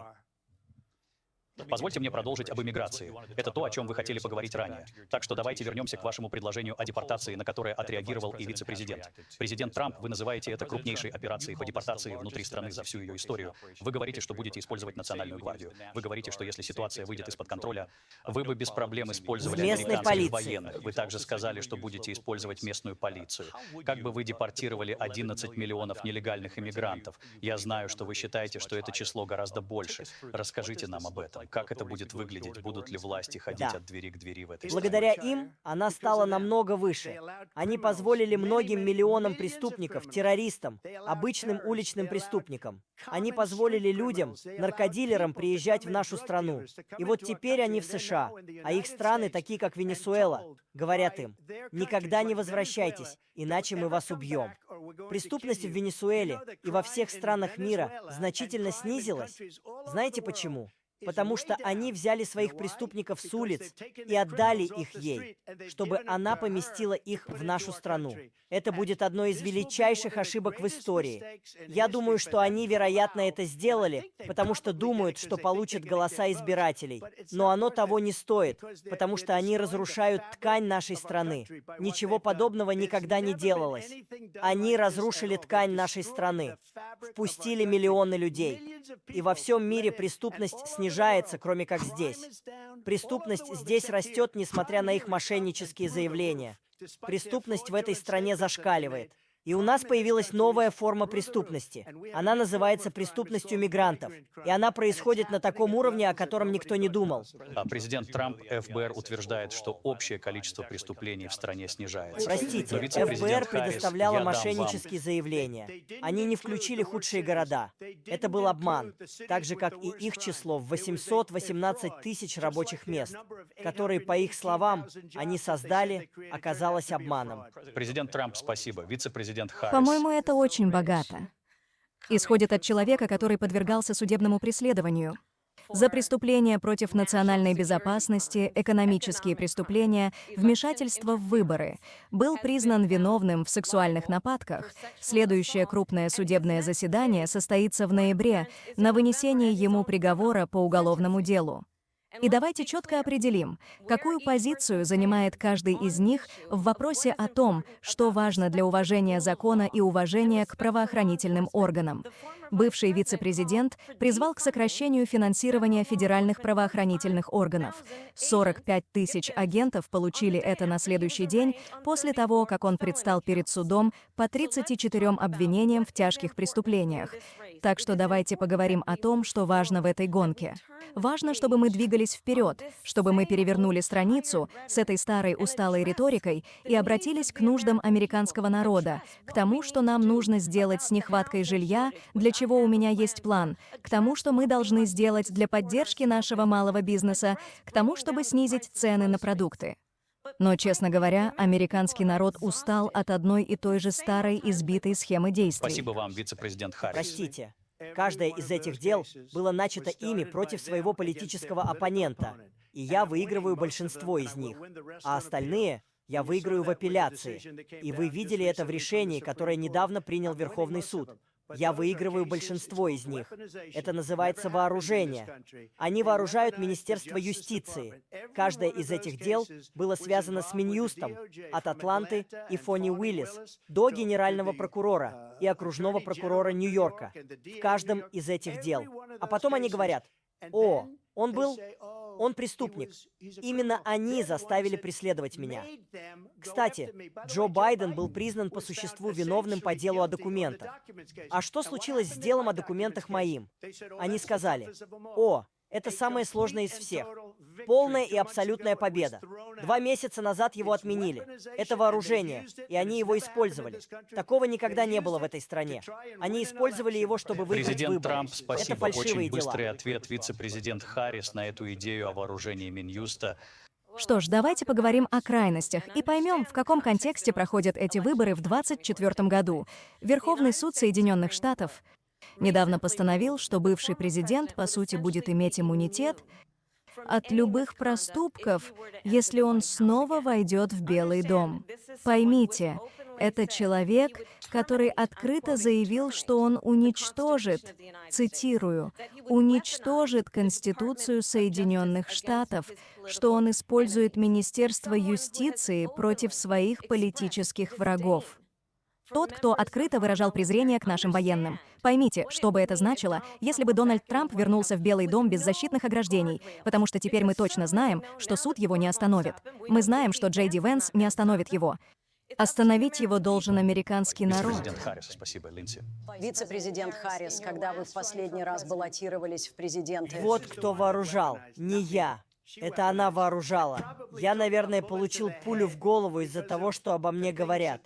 Speaker 1: Позвольте мне продолжить об иммиграции. Это то, о чем вы хотели поговорить ранее. Так что давайте вернемся к вашему предложению о депортации, на которое отреагировал и вице-президент. Президент Трамп, вы называете это крупнейшей операцией по депортации внутри страны за всю ее историю. Вы говорите, что будете использовать Национальную гвардию. Вы говорите, что если ситуация выйдет из-под контроля, вы бы без проблем использовали
Speaker 5: Местной
Speaker 1: американских
Speaker 5: полиции.
Speaker 1: военных. Вы также сказали, что будете использовать местную полицию. Как бы вы депортировали 11 миллионов нелегальных иммигрантов? Я знаю, что вы считаете, что это число гораздо больше. Расскажите нам об этом. Как это будет выглядеть? Будут ли власти ходить
Speaker 5: Да.
Speaker 1: от двери к двери в этой
Speaker 5: Благодаря
Speaker 1: стране?
Speaker 5: им она стала намного выше. Они позволили многим миллионам преступников, террористам, обычным уличным преступникам. Они позволили людям, наркодилерам приезжать в нашу страну. И вот теперь они в США, а их страны, такие как Венесуэла, говорят им: никогда не возвращайтесь, иначе мы вас убьем. Преступность в Венесуэле и во всех странах мира значительно снизилась. Знаете почему? потому что они взяли своих преступников с улиц и отдали их ей, чтобы она поместила их в нашу страну. Это будет одной из величайших ошибок в истории. Я думаю, что они, вероятно, это сделали, потому что думают, что получат голоса избирателей. Но оно того не стоит, потому что они разрушают ткань нашей страны. Ничего подобного никогда не делалось. Они разрушили ткань нашей страны, впустили миллионы людей. И во всем мире преступность снижается, кроме как здесь. Преступность здесь растет, несмотря на их мошеннические заявления. Преступность в этой стране зашкаливает. И у нас появилась новая форма преступности. Она называется преступностью мигрантов. И она происходит на таком уровне, о котором никто не думал.
Speaker 1: Президент Трамп, ФБР утверждает, что общее количество преступлений в стране снижается.
Speaker 5: Простите,
Speaker 1: Но вице-президент
Speaker 5: ФБР
Speaker 1: Харрис,
Speaker 5: предоставляла
Speaker 1: я дам вам-
Speaker 5: мошеннические заявления. Они не включили худшие города. Это был обман. Так же, как и их число в 818 тысяч рабочих мест, которые, по их словам, они создали, оказалось обманом.
Speaker 1: Президент Трамп, спасибо. Вице-президент Харрис.
Speaker 4: По-моему, это очень богато. Исходит от человека, который подвергался судебному преследованию. За преступления против национальной безопасности, экономические преступления, вмешательство в выборы. Был признан виновным в сексуальных нападках. Следующее крупное судебное заседание состоится в ноябре на вынесение ему приговора по уголовному делу. И давайте четко определим, какую позицию занимает каждый из них в вопросе о том, что важно для уважения закона и уважения к правоохранительным органам. Бывший вице-президент призвал к сокращению финансирования федеральных правоохранительных органов. 45 тысяч агентов получили это на следующий день после того, как он предстал перед судом по 34 обвинениям в тяжких преступлениях. Так что давайте поговорим о том, что важно в этой гонке. Важно, чтобы мы двигались вперед, чтобы мы перевернули страницу с этой старой усталой риторикой и обратились к нуждам американского народа, к тому, что нам нужно сделать с нехваткой жилья, для чего у меня есть план, к тому, что мы должны сделать для поддержки нашего малого бизнеса, к тому, чтобы снизить цены на продукты. Но, честно говоря, американский народ устал от одной и той же старой избитой схемы действий.
Speaker 1: Спасибо вам, вице-президент Харрис.
Speaker 5: Простите. Каждое из этих дел было начато ими против своего политического оппонента, и я выигрываю большинство из них, а остальные я выиграю в апелляции. И вы видели это в решении, которое недавно принял Верховный суд. Я выигрываю большинство из них. Это называется вооружение. Они вооружают Министерство юстиции. Каждое из этих дел было связано с Минюстом, от Атланты и Фони Уиллис до генерального прокурора и окружного прокурора Нью-Йорка. В каждом из этих дел. А потом они говорят: «О, он преступник. Именно они заставили преследовать меня». Кстати, Джо Байден был признан по существу виновным по делу о документах. А что случилось с делом о документах моим? Они сказали: «О, это самое сложное из всех. Полная и абсолютная победа. 2 месяца назад его отменили. Это вооружение, и они его использовали. Такого никогда не было в этой стране. Они использовали его, чтобы выиграть
Speaker 1: Президент
Speaker 5: выборы.
Speaker 1: Трамп,
Speaker 5: Это
Speaker 1: спасибо.
Speaker 5: фальшивые
Speaker 1: Очень
Speaker 5: дела».
Speaker 1: быстрый ответ. Вице-президент Харрис на эту идею о вооружении Минюста.
Speaker 4: Что ж, давайте поговорим о крайностях и поймем, в каком контексте проходят эти выборы в 2024 году. Верховный суд Соединенных Штатов недавно постановил, что бывший президент, по сути, будет иметь иммунитет от любых проступков, если он снова войдет в Белый дом. Поймите, это человек, который открыто заявил, что он уничтожит, цитирую, уничтожит Конституцию Соединенных Штатов, что он использует Министерство юстиции против своих политических врагов. Тот, кто открыто выражал презрение к нашим военным. Поймите, что бы это значило, если бы Дональд Трамп вернулся в Белый дом без защитных ограждений, потому что теперь мы точно знаем, что суд его не остановит. Мы знаем, что Джей Ди Венс не остановит его. Остановить его должен американский народ.
Speaker 1: Вице-президент Харрис, спасибо, Линдси.
Speaker 2: Вице-президент Харрис, когда вы в последний раз баллотировались в президенты?
Speaker 5: Вот кто вооружал, не я. Это она вооружала. Я, наверное, получил пулю в голову из-за того, что обо мне говорят.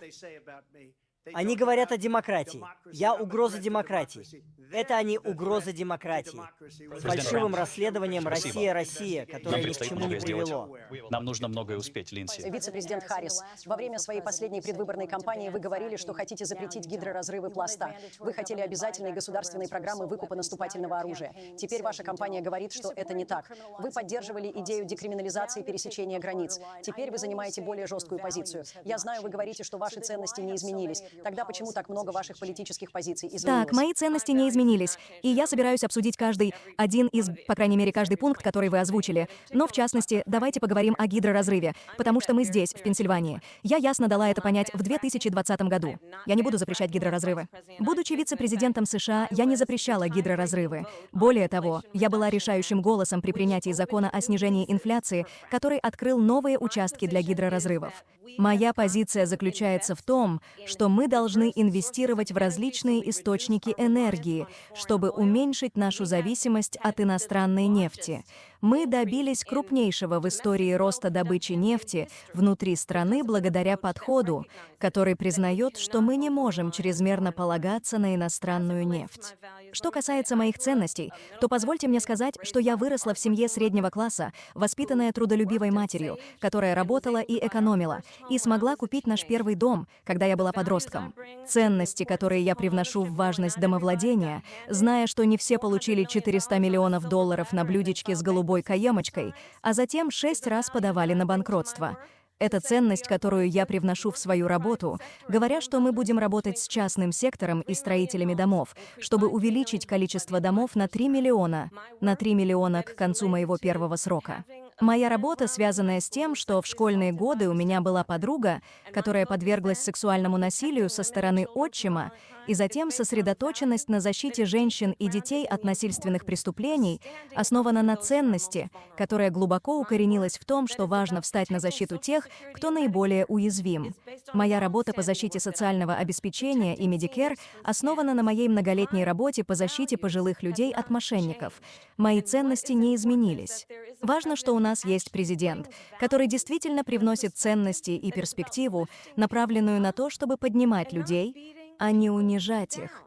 Speaker 5: Они говорят о демократии. Я угроза демократии. Это они угроза демократии. С фальшивым расследованием
Speaker 1: Спасибо.
Speaker 5: «Россия»,
Speaker 1: Нам
Speaker 5: которое ни к
Speaker 1: предстоит
Speaker 5: чему не
Speaker 1: многое сделать.
Speaker 5: привело.
Speaker 1: Нам нужно многое успеть, Линдси.
Speaker 2: Вице-президент Харрис, во время своей последней предвыборной кампании вы говорили, что хотите запретить гидроразрывы пласта. Вы хотели обязательной государственной программы выкупа наступательного оружия. Теперь ваша компания говорит, что это не так. Вы поддерживали идею декриминализации пересечения границ. Теперь вы занимаете более жесткую позицию. Я знаю, вы говорите, что ваши ценности не изменились. Тогда почему так много ваших политических позиций изменилось?
Speaker 4: Так, мои ценности не изменились, и я собираюсь обсудить каждый один из, по крайней мере, каждый пункт, который вы озвучили. Но, в частности, давайте поговорим о гидроразрыве, потому что мы здесь, в Пенсильвании. Я ясно дала это понять в 2020 году. Я не буду запрещать гидроразрывы. Будучи вице-президентом США, я не запрещала гидроразрывы. Более того, я была решающим голосом при принятии закона о снижении инфляции, который открыл новые участки для гидроразрывов. Моя позиция заключается в том, что мы должны инвестировать в различные источники энергии, чтобы уменьшить нашу зависимость от иностранной нефти. Мы добились крупнейшего в истории роста добычи нефти внутри страны благодаря подходу, который признает, что мы не можем чрезмерно полагаться на иностранную нефть. Что касается моих ценностей, то позвольте мне сказать, что я выросла в семье среднего класса, воспитанная трудолюбивой матерью, которая работала и экономила, и смогла купить наш первый дом, когда я была подростком. Ценности, которые я привношу в важность домовладения, зная, что не все получили $400 миллионов на блюдечке с голубой каемочкой, а затем 6 раз подавали на банкротство. Это ценность, которую я привношу в свою работу, говоря, что мы будем работать с частным сектором и строителями домов, чтобы увеличить количество домов на 3 миллиона к концу моего первого срока. Моя работа, связанная с тем, что в школьные годы у меня была подруга, которая подверглась сексуальному насилию со стороны отчима, и затем сосредоточенность на защите женщин и детей от насильственных преступлений, основана на ценности, которая глубоко укоренилась в том, что важно встать на защиту тех, кто наиболее уязвим. Моя работа по защите социального обеспечения и Medicare основана на моей многолетней работе по защите пожилых людей от мошенников. Мои ценности не изменились. Важно, что у нас есть президент, который действительно привносит ценности и перспективу, направленную на то, чтобы поднимать людей, а не унижать их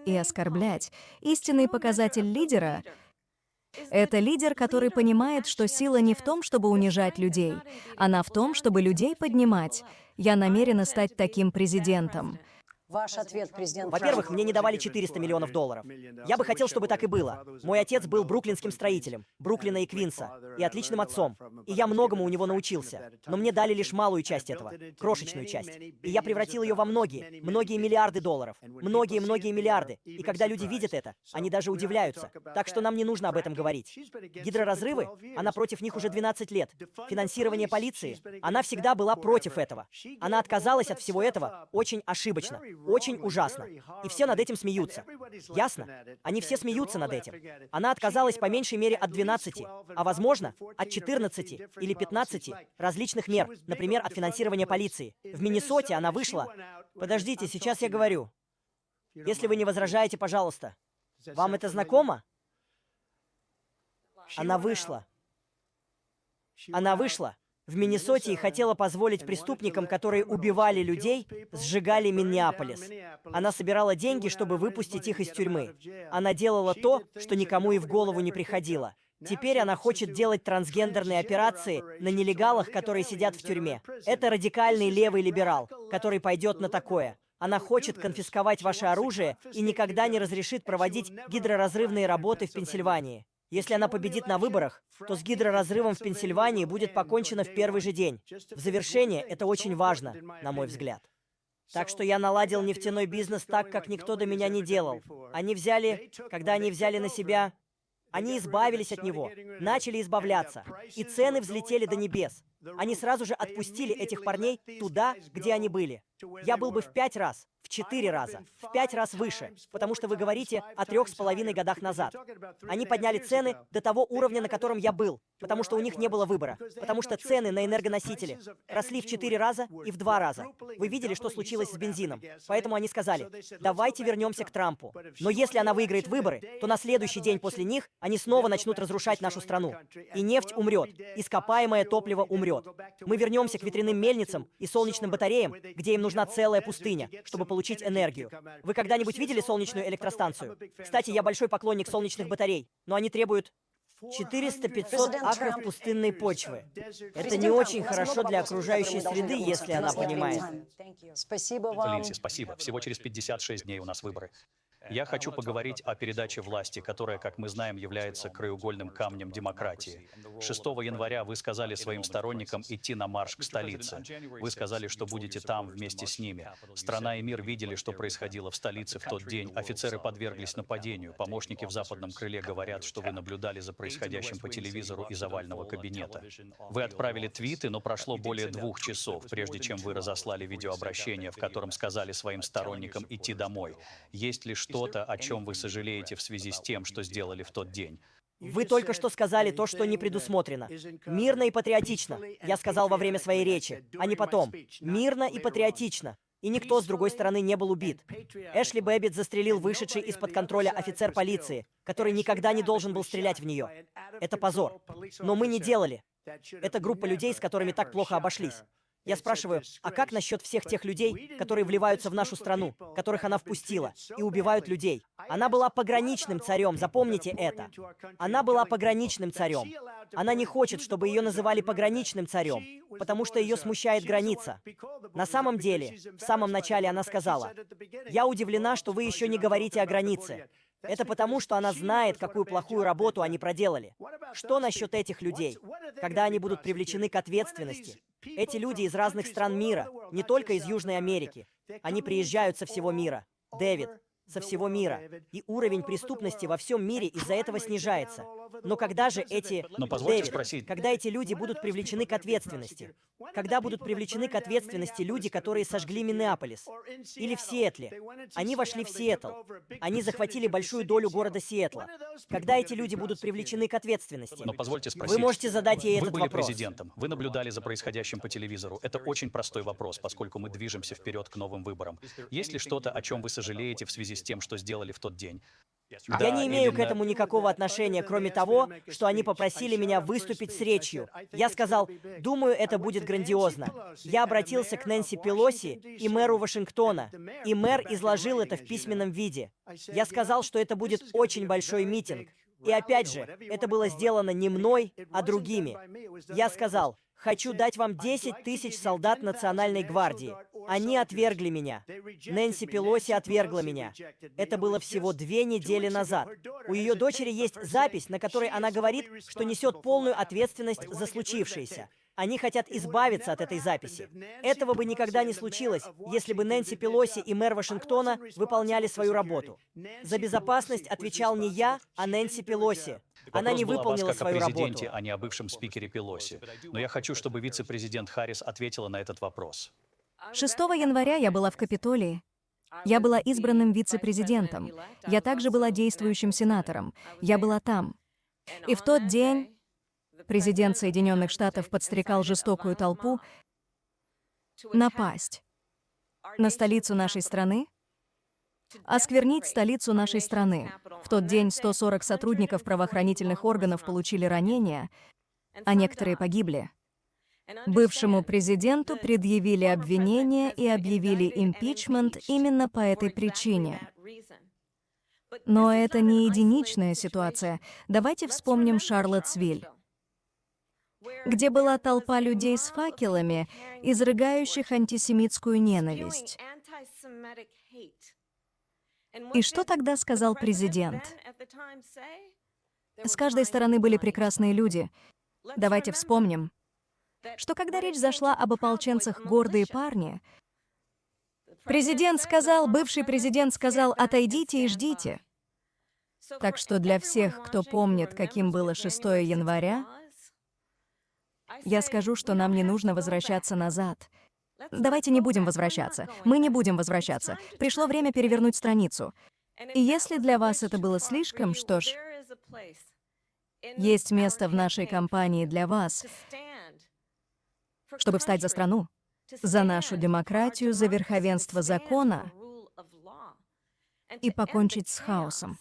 Speaker 4: и оскорблять. Истинный показатель лидера — это лидер, который понимает, что сила не в том, чтобы унижать людей, она в том, чтобы людей поднимать. Я намерена стать таким президентом.
Speaker 2: Ваш ответ, президент.
Speaker 5: Во-первых, мне не давали $400 миллионов. Я бы хотел, чтобы так и было. Мой отец был бруклинским строителем, Бруклина и Квинса, и отличным отцом. И я многому у него научился. Но мне дали лишь малую часть этого, крошечную часть. И я превратил ее во многие миллиарды долларов. Многие миллиарды. И когда люди видят это, они даже удивляются. Так что нам не нужно об этом говорить. Гидроразрывы, она против них уже 12 лет. Финансирование полиции, она всегда была против этого. Она отказалась от всего этого очень ошибочно. Очень ужасно. И все над этим смеются. Ясно? Они все смеются над этим. Она отказалась по меньшей мере от 12, а возможно, от 14 или 15 различных мер, например, от финансирования полиции. В Миннесоте она вышла... Подождите, сейчас я говорю. Если вы не возражаете, пожалуйста. Вам это знакомо? Она вышла в Миннесоте и хотела позволить преступникам, которые убивали людей, сжигали Миннеаполис. Она собирала деньги, чтобы выпустить их из тюрьмы. Она делала то, что никому и в голову не приходило. Теперь она хочет делать трансгендерные операции на нелегалах, которые сидят в тюрьме. Это радикальный левый либерал, который пойдет на такое. Она хочет конфисковать ваше оружие и никогда не разрешит проводить гидроразрывные работы в Пенсильвании. Если она победит на выборах, то с гидроразрывом в Пенсильвании будет покончено в первый же день. В завершение, это очень важно, на мой взгляд. Так что я наладил нефтяной бизнес так, как никто до меня не делал. Когда они взяли на себя... Они избавились от него, начали избавляться, и цены взлетели до небес. Они сразу же отпустили этих парней туда, где они были. Я был бы в 5 раз, в 4 раза, в 5 раз выше, потому что вы говорите о 3,5 годах назад. Они подняли цены до того уровня, на котором я был, потому что у них не было выбора, потому что цены на энергоносители росли в 4 раза и в 2 раза. Вы видели, что случилось с бензином, поэтому они сказали, давайте вернемся к Трампу. Но если она выиграет выборы, то на следующий день после них они снова начнут разрушать нашу страну. И нефть умрет, ископаемое топливо умрет. Мы вернемся к ветряным мельницам и солнечным батареям, где им нужна целая пустыня, чтобы получить энергию. Вы когда-нибудь видели солнечную электростанцию? Кстати, я большой поклонник солнечных батарей, но они требуют 400-500 акров пустынной почвы. Это не очень хорошо для окружающей среды, если она понимает.
Speaker 2: Спасибо вам.
Speaker 1: Линдси, спасибо. Всего через 56 дней у нас выборы. Я хочу поговорить о передаче власти, которая, как мы знаем, является краеугольным камнем демократии. 6 января вы сказали своим сторонникам идти на марш к столице. Вы сказали, что будете там вместе с ними. Страна и мир видели, что происходило в столице в тот день. Офицеры подверглись нападению. Помощники в западном крыле говорят, что вы наблюдали за происходящим по телевизору из овального кабинета. Вы отправили твиты, но прошло более 2 часов, прежде чем вы разослали видеообращение, в котором сказали своим сторонникам идти домой. Есть ли что-то, о чем вы сожалеете в связи с тем, что сделали в тот день?
Speaker 5: Вы только что сказали то, что не предусмотрено. Мирно и патриотично, я сказал во время своей речи, а не потом. Мирно и патриотично. И никто с другой стороны не был убит. Эшли Бэббит застрелил вышедший из-под контроля офицер полиции, который никогда не должен был стрелять в нее. Это позор. Но мы не делали. Это группа людей, с которыми так плохо обошлись. Я спрашиваю, а как насчет всех тех людей, которые вливаются в нашу страну, которых она впустила, и убивают людей? Она была пограничным царем, запомните это. Она была пограничным царем. Она не хочет, чтобы ее называли пограничным царем, потому что ее смущает граница. На самом деле, в самом начале она сказала, «Я удивлена, что вы еще не говорите о границе». Это потому, что она знает, какую плохую работу они проделали. Что насчет этих людей, когда они будут привлечены к ответственности? Эти люди из разных стран мира, не только из Южной Америки. Они приезжают со всего мира. Дэвид, со всего мира. И уровень преступности во всем мире из-за этого снижается. Но когда же эти...
Speaker 1: Но позвольте
Speaker 5: Дэвид,
Speaker 1: спросить.
Speaker 5: когда эти люди будут привлечены к ответственности? Когда будут привлечены к ответственности люди, которые сожгли Миннеаполис? Или в Сиэтле? Они вошли в Сиэтл. Они захватили большую долю города Сиэтла. Когда эти люди будут привлечены к ответственности?
Speaker 1: Но позвольте спросить.
Speaker 5: Вы можете задать ей
Speaker 1: Вы
Speaker 5: этот
Speaker 1: были
Speaker 5: вопрос.
Speaker 1: президентом, вы наблюдали за происходящим по телевизору. Это очень простой вопрос, поскольку мы движемся вперед к новым выборам. Есть ли что-то, о чем вы сожалеете в связи с тем, что сделали в тот день?
Speaker 5: Я
Speaker 1: Да,
Speaker 5: не имею к
Speaker 1: именно.
Speaker 5: этому никакого отношения, кроме того, что они попросили меня выступить с речью. Я сказал, думаю, это будет грандиозно. Я обратился к Нэнси Пелоси и мэру Вашингтона, и мэр изложил это в письменном виде. Я сказал, что это будет очень большой митинг. И опять же, это было сделано не мной, а другими. Я сказал, хочу дать вам 10 тысяч солдат Национальной гвардии. Они отвергли меня. Нэнси Пелоси отвергла меня. Это было всего 2 недели назад. У ее дочери есть запись, на которой она говорит, что несет полную ответственность за случившееся. Они хотят избавиться от этой записи. Этого бы никогда не случилось, если бы Нэнси Пелоси и мэр Вашингтона выполняли свою работу. За безопасность отвечал не я, а Нэнси Пелоси. Она не выполнила свою
Speaker 1: Вопрос был о вас как о
Speaker 5: работу.
Speaker 1: президенте, а не о бывшем спикере Пелоси. Но я хочу, чтобы вице-президент Харрис ответила на этот вопрос.
Speaker 4: 6 января я была в Капитолии. Я была избранным вице-президентом. Я также была действующим сенатором. Я была там. И в тот день президент Соединенных Штатов подстрекал жестокую толпу напасть на столицу нашей страны, осквернить столицу нашей страны. В тот день 140 сотрудников правоохранительных органов получили ранения, а некоторые погибли. Бывшему президенту предъявили обвинения и объявили импичмент именно по этой причине. Но это не единичная ситуация. Давайте вспомним Шарлоттсвиль, где была толпа людей с факелами, изрыгающих антисемитскую ненависть. И что тогда сказал президент? С каждой стороны были прекрасные люди. Давайте вспомним, что когда речь зашла об ополченцах «Гордые парни», бывший президент сказал «отойдите и ждите». Так что для всех, кто помнит, каким было 6 января, я скажу, что нам не нужно возвращаться назад. Давайте не будем возвращаться. Мы не будем возвращаться. Пришло время перевернуть страницу. И если для вас это было слишком, что ж, есть место в нашей компании для вас, чтобы встать за страну, за нашу демократию, за верховенство закона и покончить с хаосом.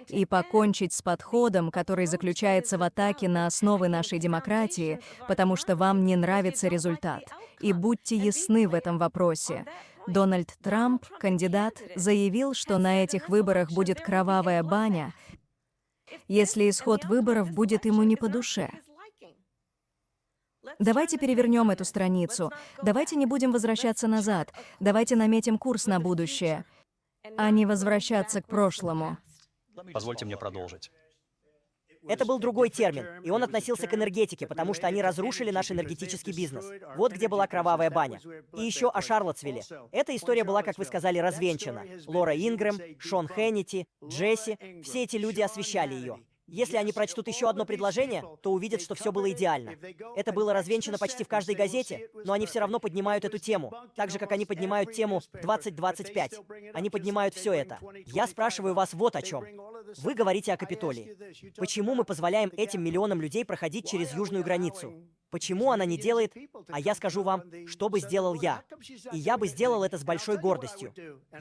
Speaker 4: И покончить с подходом, который заключается в атаке на основы нашей демократии, потому что вам не нравится результат. И будьте ясны в этом вопросе. Дональд Трамп, кандидат, заявил, что на этих выборах будет кровавая баня, если исход выборов будет ему не по душе. Давайте перевернем эту страницу. Давайте не будем возвращаться назад. Давайте наметим курс на будущее, а не возвращаться к прошлому.
Speaker 1: Позвольте мне продолжить.
Speaker 5: Это был другой термин, и он относился к энергетике, потому что они разрушили наш энергетический бизнес. Вот где была кровавая баня. И еще о Шарлоттсвилле. Эта история была, как вы сказали, развенчана. Лора Ингрэм, Шон Хеннити, Джесси — все эти люди освещали ее. Если они прочтут еще одно предложение, то увидят, что все было идеально. Это было развенчано почти в каждой газете, но они все равно поднимают эту тему, так же, как они поднимают тему 2025. Они поднимают все это. Я спрашиваю вас вот о чем. Вы говорите о Капитолии. Почему мы позволяем этим миллионам людей проходить через южную границу? Почему она не делает, а я скажу вам, что бы сделал я. И я бы сделал это с большой гордостью.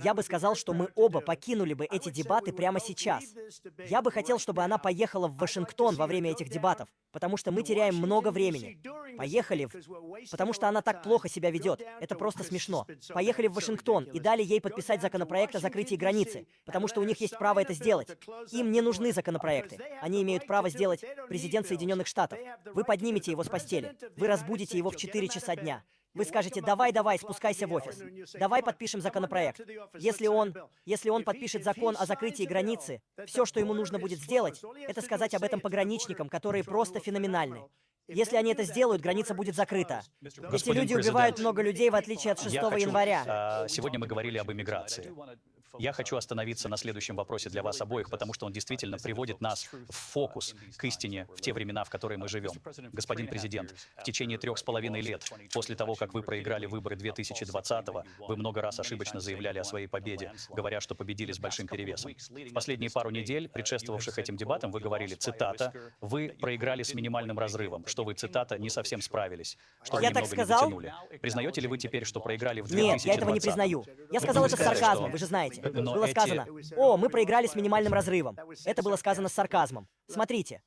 Speaker 5: Я бы сказал, что мы оба покинули бы эти дебаты прямо сейчас. Я бы хотел, чтобы она поехала в Вашингтон во время этих дебатов, потому что мы теряем много времени. Поехали потому что она так плохо себя ведет. Это просто смешно. Поехали в Вашингтон и дали ей подписать законопроект о закрытии границы, потому что у них есть право это сделать. Им не нужны законопроекты. Они имеют право сделать президент Соединенных Штатов. Вы поднимете его с постели. Вы разбудите его в 4 часа дня. Вы скажете: давай, спускайся в офис. Давай подпишем законопроект. Если он подпишет закон о закрытии границы, все, что ему нужно будет сделать, это сказать об этом пограничникам, которые просто феноменальны. Если они это сделают, граница будет закрыта. Эти люди убивают много людей, в отличие от 6 января.
Speaker 1: Сегодня мы говорили об иммиграции. Я хочу остановиться на следующем вопросе для вас обоих, потому что он действительно приводит нас в фокус к истине в те времена, в которые мы живем. Господин президент, в течение 3,5 лет, после того, как вы проиграли выборы 2020-го, вы много раз ошибочно заявляли о своей победе, говоря, что победили с большим перевесом. В последние пару недель, предшествовавших этим дебатам, вы говорили, цитата, «Вы проиграли с минимальным разрывом», что вы, цитата, «не совсем справились», что вы
Speaker 5: Я так
Speaker 1: немного не
Speaker 5: сказал?
Speaker 1: дотянули. Признаете ли вы теперь, что проиграли в 2020-м?
Speaker 5: Нет, я этого не признаю. Я сказал это с сарказмом, вы же знаете. Было сказано: «О, мы проиграли с минимальным разрывом». Это было сказано с сарказмом. Смотрите.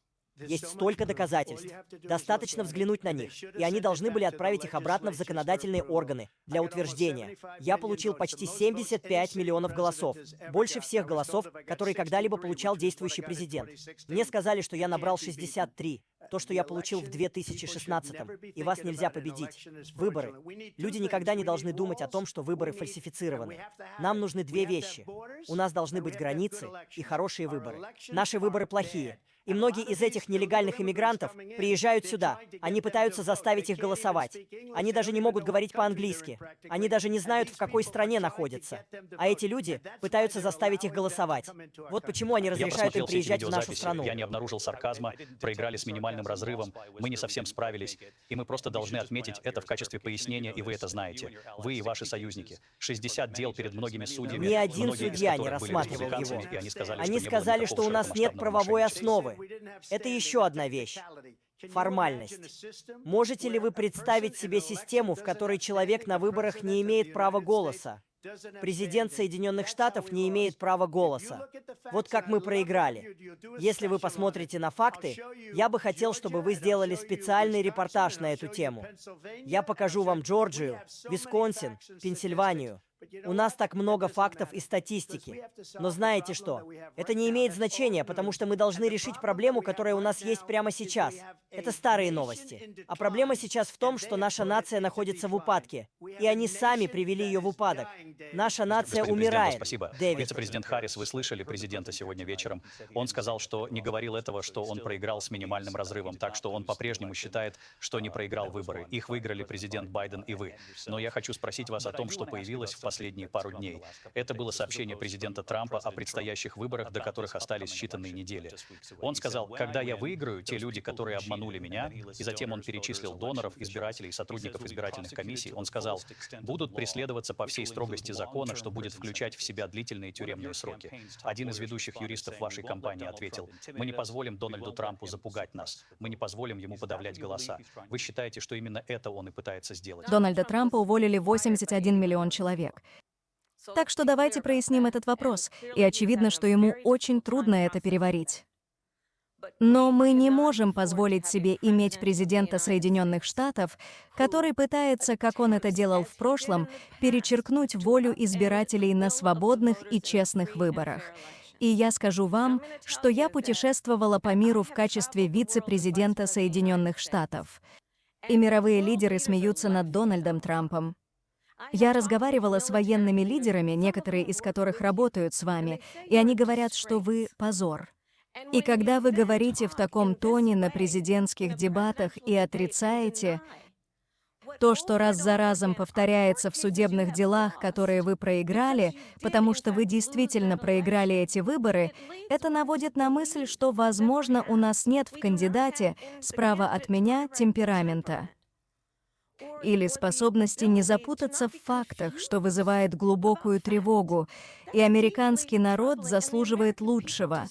Speaker 5: Есть столько доказательств. Достаточно взглянуть на них, и они должны были отправить их обратно в законодательные органы для утверждения. Я получил почти 75 миллионов голосов. Больше всех голосов, которые когда-либо получал действующий президент. Мне сказали, что я набрал 63. То, что я получил в 2016-м. И вас нельзя победить. Выборы. Люди никогда не должны думать о том, что выборы фальсифицированы. Нам нужны две вещи. У нас должны быть границы и хорошие выборы. Наши выборы плохие. И многие из этих нелегальных иммигрантов приезжают сюда. Они пытаются заставить их голосовать. Они даже не могут говорить по-английски. Они даже не знают, в какой стране находятся. А эти люди пытаются заставить их голосовать. Вот почему они разрешают им приезжать в нашу страну.
Speaker 1: Я не обнаружил сарказма, проиграли с минимальным разрывом, мы не совсем справились, и мы просто должны отметить это в качестве пояснения, и вы это знаете. Вы и ваши союзники. 60 дел перед многими судьями.
Speaker 5: Ни один
Speaker 1: многие из
Speaker 5: судья не
Speaker 1: которых были
Speaker 5: рассматривал
Speaker 1: республиканцами,
Speaker 5: его.
Speaker 1: и они сказали,
Speaker 5: Они сказали, что у нас нет правовой основы. Это еще одна вещь. Формальность. Можете ли вы представить себе систему, в которой человек на выборах не имеет права голоса? Президент Соединенных Штатов не имеет права голоса. Вот как мы проиграли. Если вы посмотрите на факты, я бы хотел, чтобы вы сделали специальный репортаж на эту тему. Я покажу вам Джорджию, Висконсин, Пенсильванию. У нас так много фактов и статистики. Но знаете что? Это не имеет значения, потому что мы должны решить проблему, которая у нас есть прямо сейчас. Это старые новости. А проблема сейчас в том, что наша нация находится в упадке. И они сами привели ее в упадок. Наша нация
Speaker 1: Господин президент,
Speaker 5: умирает,
Speaker 1: спасибо.
Speaker 5: Дэвид.
Speaker 1: Вице-президент Харрис, вы слышали президента сегодня вечером? Он сказал, что не говорил этого, что он проиграл с минимальным разрывом, так что он по-прежнему считает, что не проиграл выборы. Их выиграли президент Байден и вы. Но я хочу спросить вас о том, что появилось в последние пару дней. Это было сообщение президента Трампа о предстоящих выборах, до которых остались считанные недели. Он сказал: когда я выиграю, те люди, которые обманули меня, и затем он перечислил доноров, избирателей, сотрудников избирательных комиссий, он сказал, будут преследоваться по всей строгости закона, что будет включать в себя длительные тюремные сроки. Один из ведущих юристов вашей кампании ответил: мы не позволим Дональду Трампу запугать нас, мы не позволим ему подавлять голоса. Вы считаете, что именно это он и пытается сделать?
Speaker 4: Дональда Трампа уволили 81 миллион человек. Так что давайте проясним этот вопрос. И очевидно, что ему очень трудно это переварить. Но мы не можем позволить себе иметь президента Соединенных Штатов, который пытается, как он это делал в прошлом, перечеркнуть волю избирателей на свободных и честных выборах. И я скажу вам, что я путешествовала по миру в качестве вице-президента Соединенных Штатов. И мировые лидеры смеются над Дональдом Трампом. Я разговаривала с военными лидерами, некоторые из которых работают с вами, и они говорят, что вы позор. И когда вы говорите в таком тоне на президентских дебатах и отрицаете то, что раз за разом повторяется в судебных делах, которые вы проиграли, потому что вы действительно проиграли эти выборы, это наводит на мысль, что, возможно, у нас нет в кандидате справа от меня темперамента или способности не запутаться в фактах, что вызывает глубокую тревогу, и американский народ заслуживает лучшего.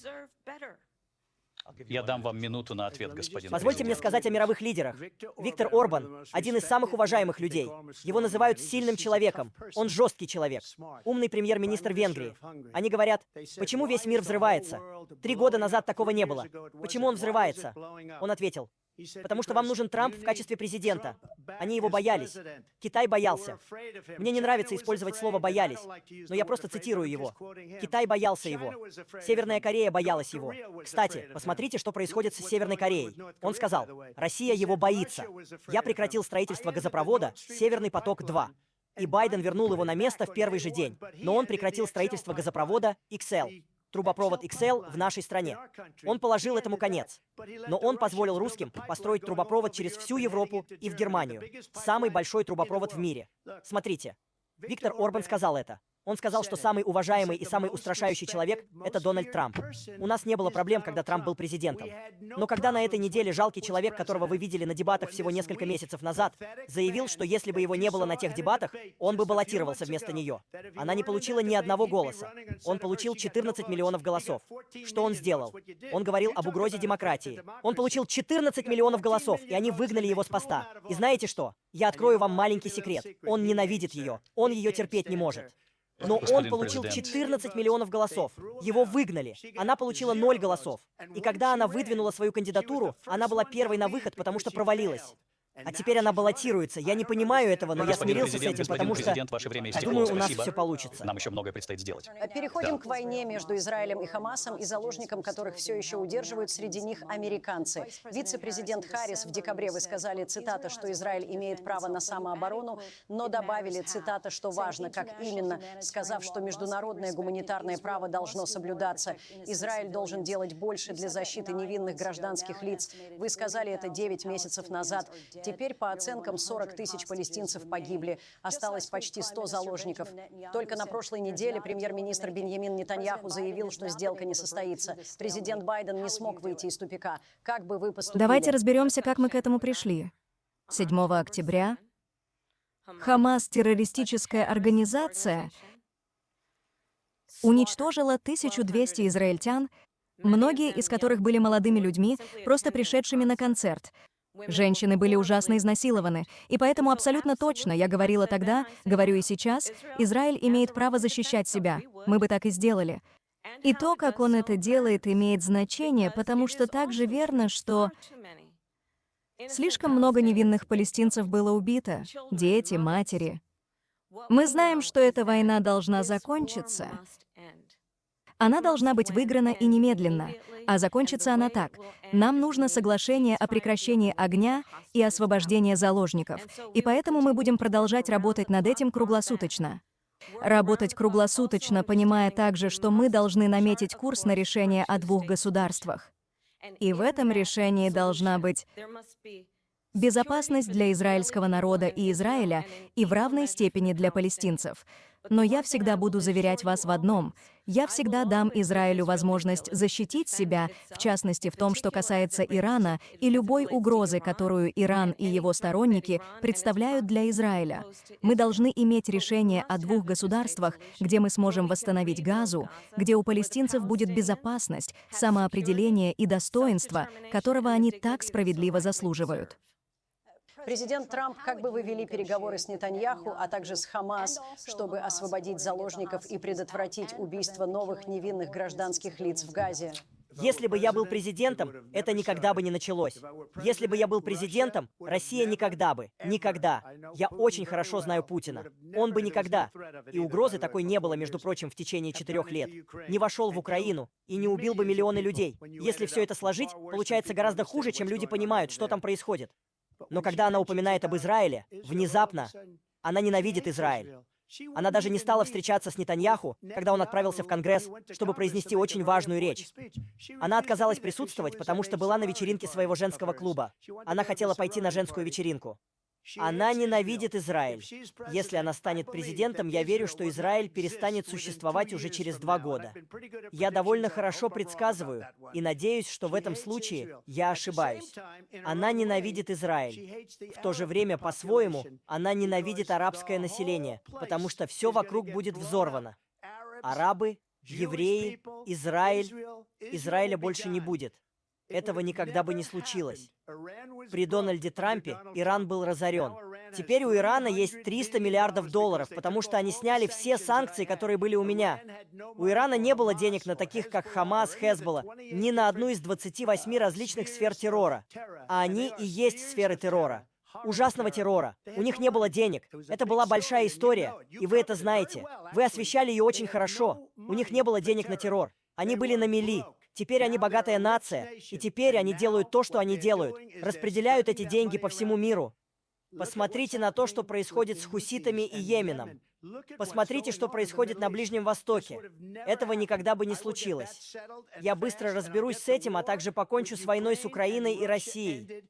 Speaker 1: Я дам вам минуту на ответ, господин
Speaker 5: Позвольте мне
Speaker 1: президент.
Speaker 5: сказать о мировых лидерах. Виктор Орбан — один из самых уважаемых людей. Его называют сильным человеком. Он жесткий человек. Умный премьер-министр Венгрии. Они говорят: почему весь мир взрывается? 3 года назад такого не было. Почему он взрывается? Он ответил: потому что вам нужен Трамп в качестве президента. Они его боялись. Китай боялся. Мне не нравится использовать слово «боялись», но я просто цитирую его. Китай боялся его. Северная Корея боялась его. Кстати, посмотрите, что происходит с Северной Кореей. Он сказал: Россия его боится. Я прекратил строительство газопровода «Северный поток-2». И Байден вернул его на место в первый же день. Но он прекратил строительство газопровода XL. Трубопровод XL в нашей стране. Он положил этому конец. Но он позволил русским построить трубопровод через всю Европу и в Германию. Самый большой трубопровод в мире. Смотрите, Виктор Орбан сказал это. Он сказал, что самый уважаемый и самый устрашающий человек — это Дональд Трамп. У нас не было проблем, когда Трамп был президентом. Но когда на этой неделе жалкий человек, которого вы видели на дебатах всего несколько месяцев назад, заявил, что если бы его не было на тех дебатах, он бы баллотировался вместо нее. Она не получила ни одного голоса. Он получил 14 миллионов голосов. Что он сделал? Он говорил об угрозе демократии. Он получил 14 миллионов голосов, и они выгнали его с поста. И знаете что? Я открою вам маленький секрет. Он ненавидит ее. Он ее терпеть не может. Но он
Speaker 1: Господин
Speaker 5: получил
Speaker 1: президент.
Speaker 5: 14 миллионов голосов. Его выгнали. Она получила 0 голосов. И когда она выдвинула свою кандидатуру, она была первой на выход, потому что провалилась. А теперь она баллотируется. Я не понимаю этого, но я
Speaker 1: Господин
Speaker 5: смирился с
Speaker 1: президент,
Speaker 5: этим,
Speaker 1: господин
Speaker 5: потому что,
Speaker 1: президент, ваше время истекло.
Speaker 5: думаю, у нас
Speaker 1: Спасибо.
Speaker 5: все получится.
Speaker 1: Нам еще многое предстоит сделать.
Speaker 2: Переходим к войне между Израилем и Хамасом и заложникам, которых все еще удерживают, среди них американцы. Вице-президент Харрис в декабре вы сказали, цитата, что Израиль имеет право на самооборону, но добавили, цитата, что важно, как именно, сказав, что международное гуманитарное право должно соблюдаться. Израиль должен делать больше для защиты невинных гражданских лиц. Вы сказали это 9 месяцев назад. Теперь, по оценкам, 40 тысяч палестинцев погибли. Осталось почти 100 заложников. Только на прошлой неделе премьер-министр Биньямин Нетаньяху заявил, что сделка не состоится. Президент Байден не смог выйти из тупика. Как бы вы поступили?
Speaker 4: Давайте разберемся, как мы к этому пришли. 7 октября Хамас, террористическая организация, уничтожила 1200 израильтян, многие из которых были молодыми людьми, просто пришедшими на концерт. Женщины были ужасно изнасилованы, и поэтому абсолютно точно, я говорила тогда, говорю и сейчас, Израиль имеет право защищать себя. Мы бы так и сделали. И то, как он это делает, имеет значение, потому что также верно, что слишком много невинных палестинцев было убито, дети, матери. Мы знаем, что эта война должна закончиться. Она должна быть выиграна и немедленно. А закончится она так. Нам нужно соглашение о прекращении огня и освобождении заложников. И поэтому мы будем продолжать работать над этим круглосуточно. Работать круглосуточно, понимая также, что мы должны наметить курс на решение о двух государствах. И в этом решении должна быть безопасность для израильского народа и Израиля и в равной степени для палестинцев. Но я всегда буду заверять вас в одном. Я всегда дам Израилю возможность защитить себя, в частности в том, что касается Ирана и любой угрозы, которую Иран и его сторонники представляют для Израиля. Мы должны иметь решение о двух государствах, где мы сможем восстановить Газу, где у палестинцев будет безопасность, самоопределение и достоинство, которого они так справедливо заслуживают.
Speaker 2: Президент Трамп как бы вы вели переговоры с Нетаньяху, а также с Хамас, чтобы освободить заложников и предотвратить убийство новых невинных гражданских лиц в Газе?
Speaker 5: Если бы я был президентом, это никогда бы не началось. Если бы я был президентом, Россия никогда бы, никогда. Я очень хорошо знаю Путина. Он бы никогда. И угрозы такой не было, между прочим, в течение 4 лет. Не вошел в Украину и не убил бы миллионы людей. Если все это сложить, получается гораздо хуже, чем люди понимают, что там происходит. Но когда она упоминает об Израиле, внезапно она ненавидит Израиль. Она даже не стала встречаться с Нетаньяху, когда он отправился в Конгресс, чтобы произнести очень важную речь. Она отказалась присутствовать, потому что была на вечеринке своего женского клуба. Она хотела пойти на женскую вечеринку. Она ненавидит Израиль. Если она станет президентом, я верю, что Израиль перестанет существовать уже через 2 года. Я довольно хорошо предсказываю и надеюсь, что в этом случае я ошибаюсь. Она ненавидит Израиль. В то же время, по-своему, она ненавидит арабское население, потому что все вокруг будет взорвано. Арабы, евреи, Израиль. Израиля больше не будет. Этого никогда бы не случилось. При Дональде Трампе Иран был разорен. Теперь у Ирана есть $300 миллиардов, потому что они сняли все санкции, которые были у меня. У Ирана не было денег на таких, как Хамас, Хезболла, ни на одну из 28 различных сфер террора. А они и есть сферы террора. Ужасного террора. У них не было денег. Это была большая история, и вы это знаете. Вы освещали ее очень хорошо. У них не было денег на террор. Они были на мели. Теперь они богатая нация, и теперь они делают то, что они делают. Распределяют эти деньги по всему миру. Посмотрите на то, что происходит с хуситами и Йеменом. Посмотрите, что происходит на Ближнем Востоке. Этого никогда бы не случилось. Я быстро разберусь с этим, а также покончу с войной с Украиной и Россией.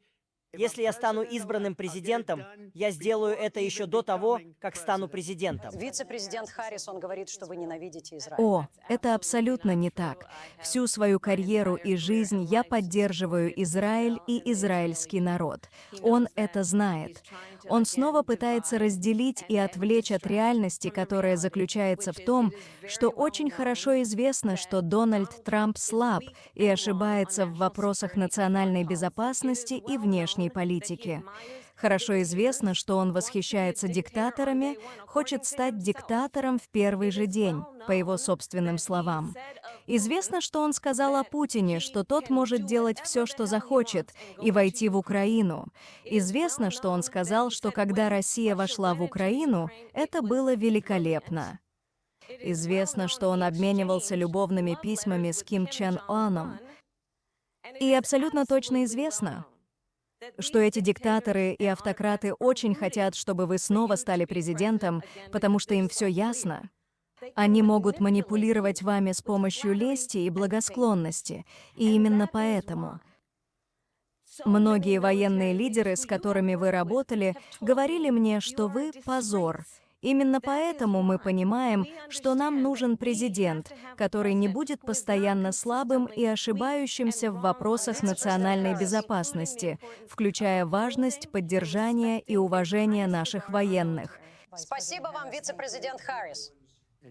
Speaker 5: Если я стану избранным президентом, я сделаю это еще до того, как стану президентом.
Speaker 2: Вице-президент Харрис, он говорит, что вы ненавидите Израиль.
Speaker 4: О, это абсолютно не так. Всю свою карьеру и жизнь я поддерживаю Израиль и израильский народ. Он это знает. Он снова пытается разделить и отвлечь от реальности, которая заключается в том, что очень хорошо известно, что Дональд Трамп слаб и ошибается в вопросах национальной безопасности и внешней политики. Хорошо известно, что он восхищается диктаторами, хочет стать диктатором в первый же день, по его собственным словам. Известно, что он сказал о Путине, что тот может делать все, что захочет, и войти в Украину. Известно, что он сказал, что когда Россия вошла в Украину, это было великолепно. Известно, что он обменивался любовными письмами с Ким Чен Ыном. И абсолютно точно известно, что эти диктаторы и автократы очень хотят, чтобы вы снова стали президентом, потому что им все ясно. Они могут манипулировать вами с помощью лести и благосклонности, и именно поэтому многие военные лидеры, с которыми вы работали, говорили мне, что вы — позор. Именно поэтому мы понимаем, что нам нужен президент, который не будет постоянно слабым и ошибающимся в вопросах национальной безопасности, включая важность поддержания и уважения наших военных.
Speaker 2: Спасибо вам, вице-президент Харрис.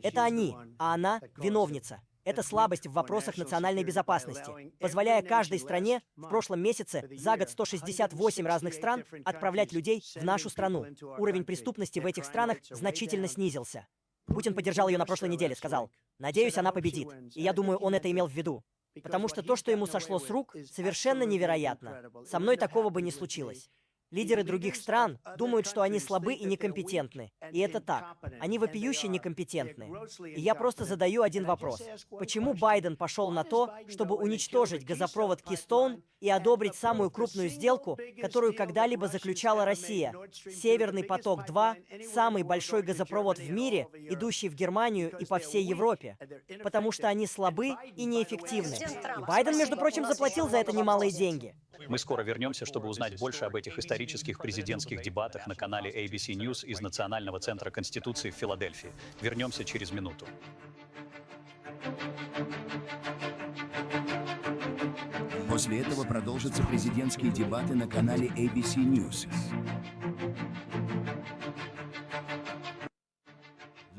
Speaker 5: Это они, а она — виновница. Это слабость в вопросах национальной безопасности, позволяя каждой стране в прошлом месяце за год 168 разных стран отправлять людей в нашу страну. Уровень преступности в этих странах значительно снизился. Путин поддержал ее на прошлой неделе, сказал: «Надеюсь, она победит». И я думаю, он это имел в виду. Потому что то, что ему сошло с рук, совершенно невероятно. Со мной такого бы не случилось. Лидеры других стран думают, что они слабы и некомпетентны. И это так. Они вопиюще некомпетентны. И я просто задаю один вопрос. Почему Байден пошел на то, чтобы уничтожить газопровод Keystone и одобрить самую крупную сделку, которую когда-либо заключала Россия? Северный поток-2 – самый большой газопровод в мире, идущий в Германию и по всей Европе. Потому что они слабы и неэффективны. И Байден, между прочим, заплатил за это немалые деньги.
Speaker 1: Мы скоро вернемся, чтобы узнать больше об этих исторических президентских дебатах на канале ABC News из Национального центра Конституции в Филадельфии. Вернемся через минуту.
Speaker 3: После этого продолжатся президентские дебаты на канале ABC News.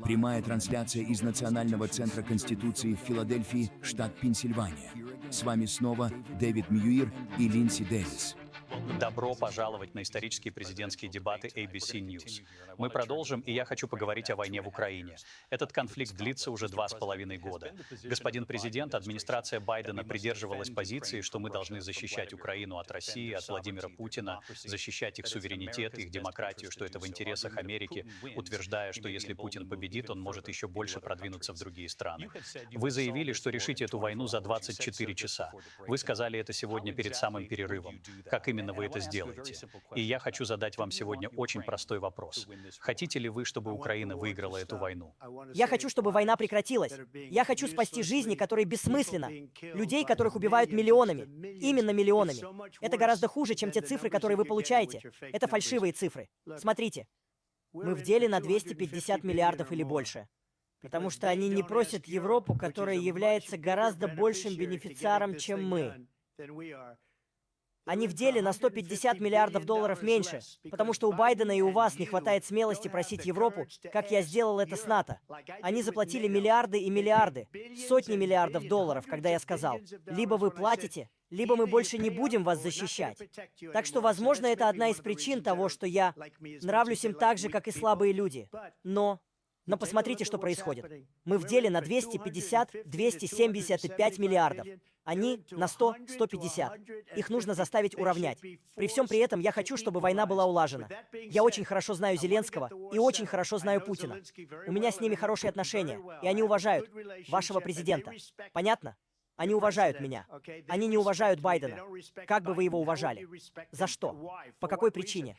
Speaker 3: Прямая трансляция из Национального центра Конституции в Филадельфии, штат Пенсильвания. С вами снова Дэвид Мьюир и Линдси Дэвис.
Speaker 1: Добро пожаловать на исторические президентские дебаты ABC News. Мы продолжим, и я хочу поговорить о войне в Украине. Этот конфликт длится уже 2,5 года. Господин президент, администрация Байдена придерживалась позиции, что мы должны защищать Украину от России, от Владимира Путина, защищать их суверенитет, их демократию, что это в интересах Америки, утверждая, что если Путин победит, он может еще больше продвинуться в другие страны. Вы заявили, что решите эту войну за 24 часа. Вы сказали это сегодня перед самым перерывом. Как именно вы это сделаете? И я хочу задать вам сегодня очень простой вопрос. Хотите ли вы, чтобы Украина выиграла эту войну?
Speaker 5: Я хочу, чтобы война прекратилась. Я хочу спасти жизни, которые бессмысленно. Людей, которых убивают миллионами. Именно миллионами. Это гораздо хуже, чем те цифры, которые вы получаете. Это фальшивые цифры. Смотрите. Мы в деле на 250 миллиардов или больше. Потому что они не просят Европу, которая является гораздо большим бенефициаром, чем мы. Они в деле на 150 миллиардов долларов меньше, потому что у Байдена и у вас не хватает смелости просить Европу, как я сделал это с НАТО. Они заплатили миллиарды и миллиарды, сотни миллиардов долларов, когда я сказал, либо вы платите, либо мы больше не будем вас защищать. Так что, возможно, это одна из причин того, что я нравлюсь им так же, как и слабые люди. Но посмотрите, что происходит. Мы в деле на 250-275 миллиардов. Они на 100-150. Их нужно заставить уравнять. При всем при этом я хочу, чтобы война была улажена. Я очень хорошо знаю Зеленского и очень хорошо знаю Путина. У меня с ними хорошие отношения, и они уважают вашего президента. Понятно? Они уважают меня. Они не уважают Байдена. Как бы вы его уважали? За что? По какой причине?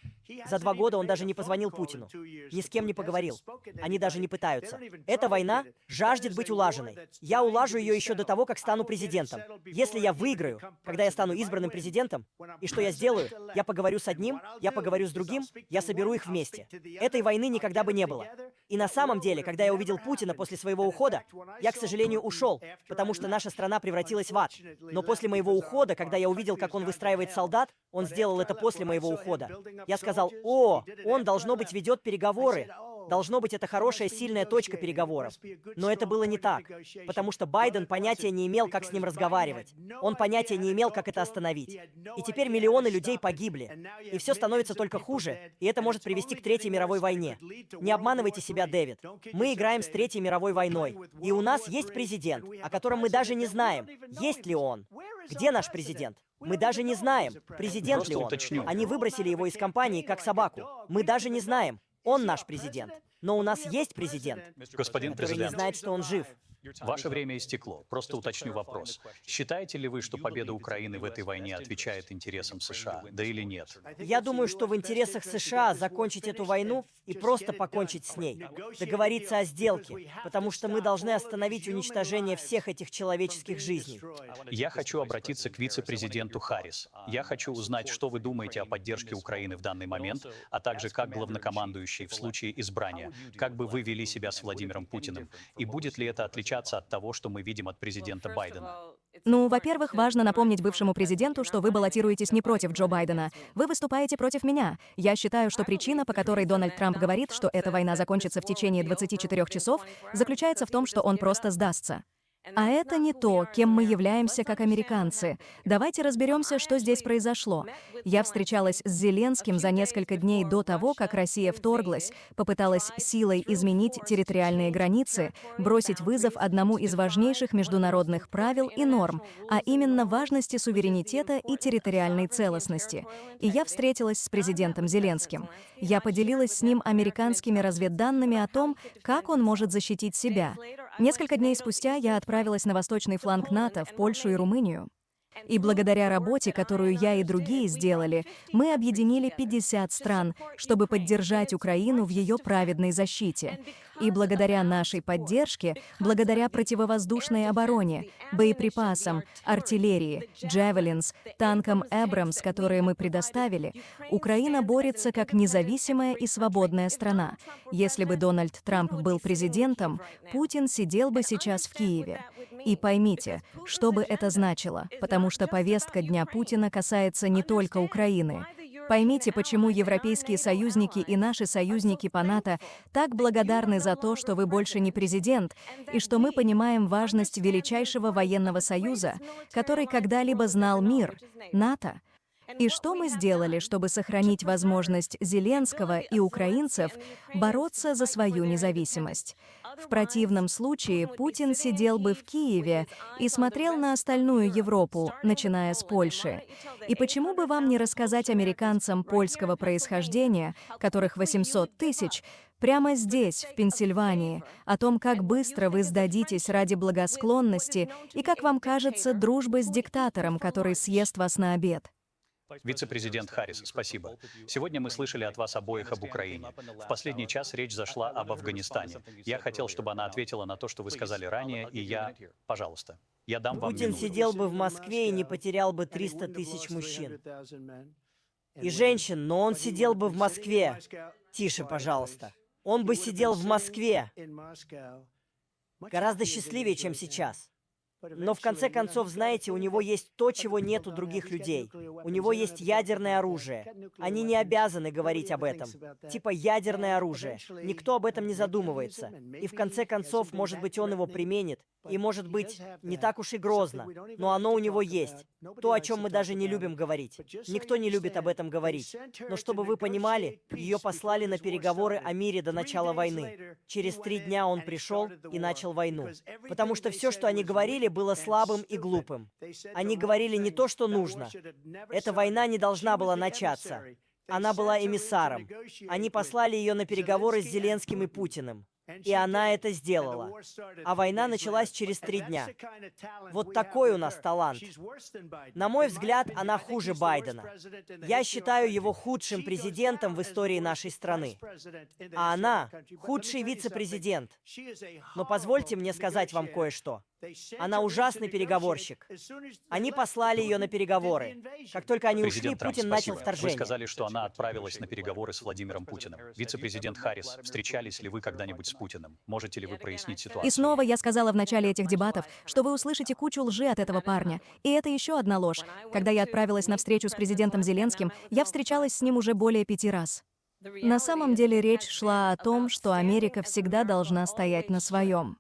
Speaker 5: За 2 года он даже не позвонил Путину. Ни с кем не поговорил. Они даже не пытаются. Эта война жаждет быть улаженной. Я улажу ее еще до того, как стану президентом. Если я выиграю, когда я стану избранным президентом, и что я сделаю? Я поговорю с одним, я поговорю с другим, я соберу их вместе. Этой войны никогда бы не было. И на самом деле, когда я увидел Путина после своего ухода, я, к сожалению, ушел, потому что наша страна превратилась в ад. Но после моего ухода, когда я увидел, как он выстраивает солдат, он сделал это после моего ухода. Я сказал, о, он, должно быть, ведет переговоры. Должно быть, это хорошая, сильная точка переговоров. Но это было не так, потому что Байден понятия не имел, как с ним разговаривать. Он понятия не имел, как это остановить. И теперь миллионы людей погибли. И все становится только хуже, и это может привести к Третьей мировой войне. Не обманывайте себя, Дэвид. Мы играем с Третьей мировой войной. И у нас есть президент, о котором мы даже не знаем, есть ли он. Где наш президент? Мы даже не знаем, президент ли он. Они выбросили его из компании, как собаку. Мы даже не знаем. Он наш президент. Но у нас есть президент,
Speaker 1: Господин
Speaker 5: который не
Speaker 1: президент,
Speaker 5: знает, что он жив.
Speaker 1: ваше время истекло. Просто уточню вопрос. Считаете ли вы, что победа Украины в этой войне отвечает интересам США? Да или нет?
Speaker 5: Я думаю, что в интересах США закончить эту войну и просто покончить с ней. Договориться о сделке, потому что мы должны остановить уничтожение всех этих человеческих жизней.
Speaker 1: Я хочу обратиться к вице-президенту Харрис. Я хочу узнать, что вы думаете о поддержке Украины в данный момент, а также как главнокомандующий в случае избрания. Как бы вы вели себя с Владимиром Путиным? И будет ли это отличаться от того, что мы видим от президента Байдена?
Speaker 4: Ну, во-первых, важно напомнить бывшему президенту, что вы баллотируетесь не против Джо Байдена. Вы выступаете против меня. Я считаю, что причина, по которой Дональд Трамп говорит, что эта война закончится в течение 24 часов, заключается в том, что он просто сдастся. А это не то, кем мы являемся как американцы. Давайте разберемся, что здесь произошло. Я встречалась с Зеленским за несколько дней до того, как Россия вторглась, попыталась силой изменить территориальные границы, бросить вызов одному из важнейших международных правил и норм, а именно важности суверенитета и территориальной целостности. И я встретилась с президентом Зеленским. Я поделилась с ним американскими разведданными о том, как он может защитить себя. Несколько дней спустя я отправилась на восточный фланг НАТО, в Польшу и Румынию. И благодаря работе, которую я и другие сделали, мы объединили 50 стран, чтобы поддержать Украину в ее праведной защите. И благодаря нашей поддержке, благодаря противовоздушной обороне, боеприпасам, артиллерии, «Джавелинс», танкам «Эбрамс», которые мы предоставили, Украина борется как независимая и свободная страна. Если бы Дональд Трамп был президентом, Путин сидел бы сейчас в Киеве. И поймите, что бы это значило, потому что повестка дня Путина касается не только Украины. Поймите, почему европейские союзники и наши союзники по НАТО так благодарны за то, что вы больше не президент, и что мы понимаем важность величайшего военного союза, который когда-либо знал мир — НАТО. И что мы сделали, чтобы сохранить возможность Зеленского и украинцев бороться за свою независимость? В противном случае Путин сидел бы в Киеве и смотрел на остальную Европу, начиная с Польши. И почему бы вам не рассказать американцам польского происхождения, которых 800 тысяч, прямо здесь, в Пенсильвании, о том, как быстро вы сдадитесь ради благосклонности и, как вам кажется, дружбы с диктатором, который съест вас на обед?
Speaker 1: Вице-президент Харрис, спасибо. Сегодня мы слышали от вас обоих об Украине. В последний час речь зашла об Афганистане. Я хотел, чтобы она ответила на то, что вы сказали ранее, и пожалуйста, я дам вам
Speaker 5: Путин
Speaker 1: минуту.
Speaker 5: сидел бы в Москве и не потерял бы 300 тысяч мужчин. И женщин, но он сидел бы в Москве. Тише, пожалуйста. Он бы сидел в Москве. Гораздо счастливее, чем сейчас. Но в конце концов, знаете, у него есть то, чего нет у других людей. У него есть ядерное оружие. Они не обязаны говорить об этом. Типа ядерное оружие. Никто об этом не задумывается. И в конце концов, может быть, он его применит. И может быть, не так уж и грозно. Но оно у него есть. То, о чем мы даже не любим говорить. Никто не любит об этом говорить. Но чтобы вы понимали, ее послали на переговоры о мире до начала войны. Через 3 дня он пришел и начал войну. Потому что все, что они говорили, было слабым и глупым. Они говорили не то, что нужно. Эта война не должна была начаться. Она была эмиссаром. Они послали ее на переговоры с Зеленским и Путиным. И она это сделала. А война началась через 3 дня. Вот такой у нас талант. На мой взгляд, она хуже Байдена. Я считаю его худшим президентом в истории нашей страны. А она — худший вице-президент. Но позвольте мне сказать вам кое-что. Она ужасный переговорщик. Они послали ее на переговоры. Как только они ушли,
Speaker 1: Президент Трамп,
Speaker 5: Путин начал
Speaker 1: спасибо.
Speaker 5: вторжение.
Speaker 1: Вы сказали, что она отправилась на переговоры с Владимиром Путиным. Вице-президент Харрис, встречались ли вы когда-нибудь с Путиным? Можете ли вы прояснить ситуацию?
Speaker 4: И снова я сказала в начале этих дебатов, что вы услышите кучу лжи от этого парня. И это еще одна ложь. Когда я отправилась на встречу с президентом Зеленским, я встречалась с ним уже более 5 раз. На самом деле речь шла о том, что Америка всегда должна стоять на своем.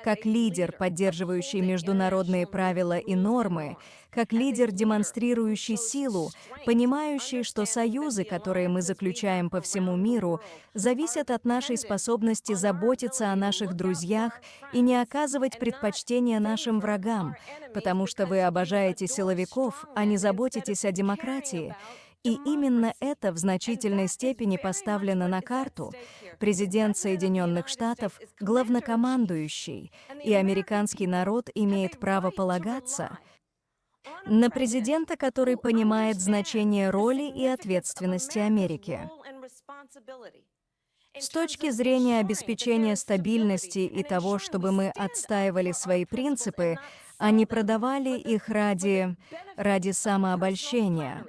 Speaker 4: Как лидер, поддерживающий международные правила и нормы, как лидер, демонстрирующий силу, понимающий, что союзы, которые мы заключаем по всему миру, зависят от нашей способности заботиться о наших друзьях и не оказывать предпочтения нашим врагам, потому что вы обожаете силовиков, а не заботитесь о демократии. И именно это в значительной степени поставлено на карту. Президент Соединенных Штатов — главнокомандующий, и американский народ имеет право полагаться на президента, который понимает значение роли и ответственности Америки. С точки зрения обеспечения стабильности и того, чтобы мы отстаивали свои принципы, а не продавали их ради самообольщения.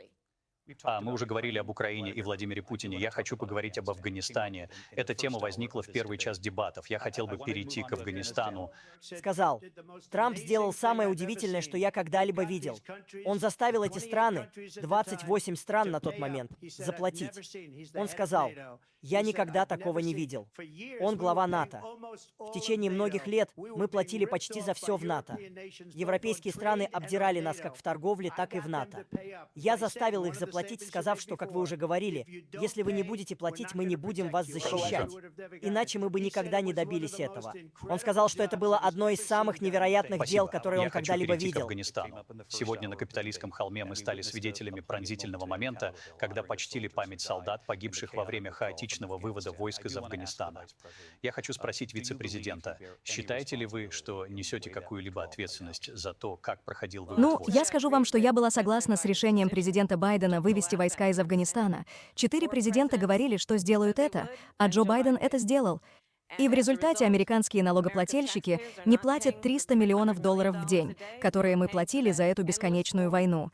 Speaker 1: Мы уже говорили об Украине и Владимире Путине. Я хочу поговорить об Афганистане. Эта тема возникла в первый час дебатов. Я хотел бы перейти к Афганистану.
Speaker 5: Сказал, Трамп сделал самое удивительное, что я когда-либо видел. Он заставил эти страны, 28 стран на тот момент, заплатить. Он сказал, я никогда такого не видел. Он глава НАТО. В течение многих лет мы платили почти за все в НАТО. Европейские страны обдирали нас как в торговле, так и в НАТО. Я заставил их заплатить, сказав, что, как вы уже говорили, если вы не будете платить, мы не будем вас защищать. Иначе мы бы никогда не добились этого. Он сказал, что это было одно из самых невероятных дел, которые он когда-либо
Speaker 1: Я хочу перейти к
Speaker 5: видел.
Speaker 1: Афганистану. Сегодня на Капитолийском холме мы стали свидетелями пронзительного момента, когда почтили память солдат, погибших во время хаотичного вывода войск из Афганистана. Я хочу спросить вице-президента, считаете ли вы, что несете какую-либо ответственность за то, как проходил вывод войск?
Speaker 4: Я скажу вам, что я была согласна с решением президента Байдена вывести войска из Афганистана. 4 президента говорили, что сделают это, а Джо Байден это сделал. И в результате американские налогоплательщики не платят $300 миллионов в день, которые мы платили за эту бесконечную войну.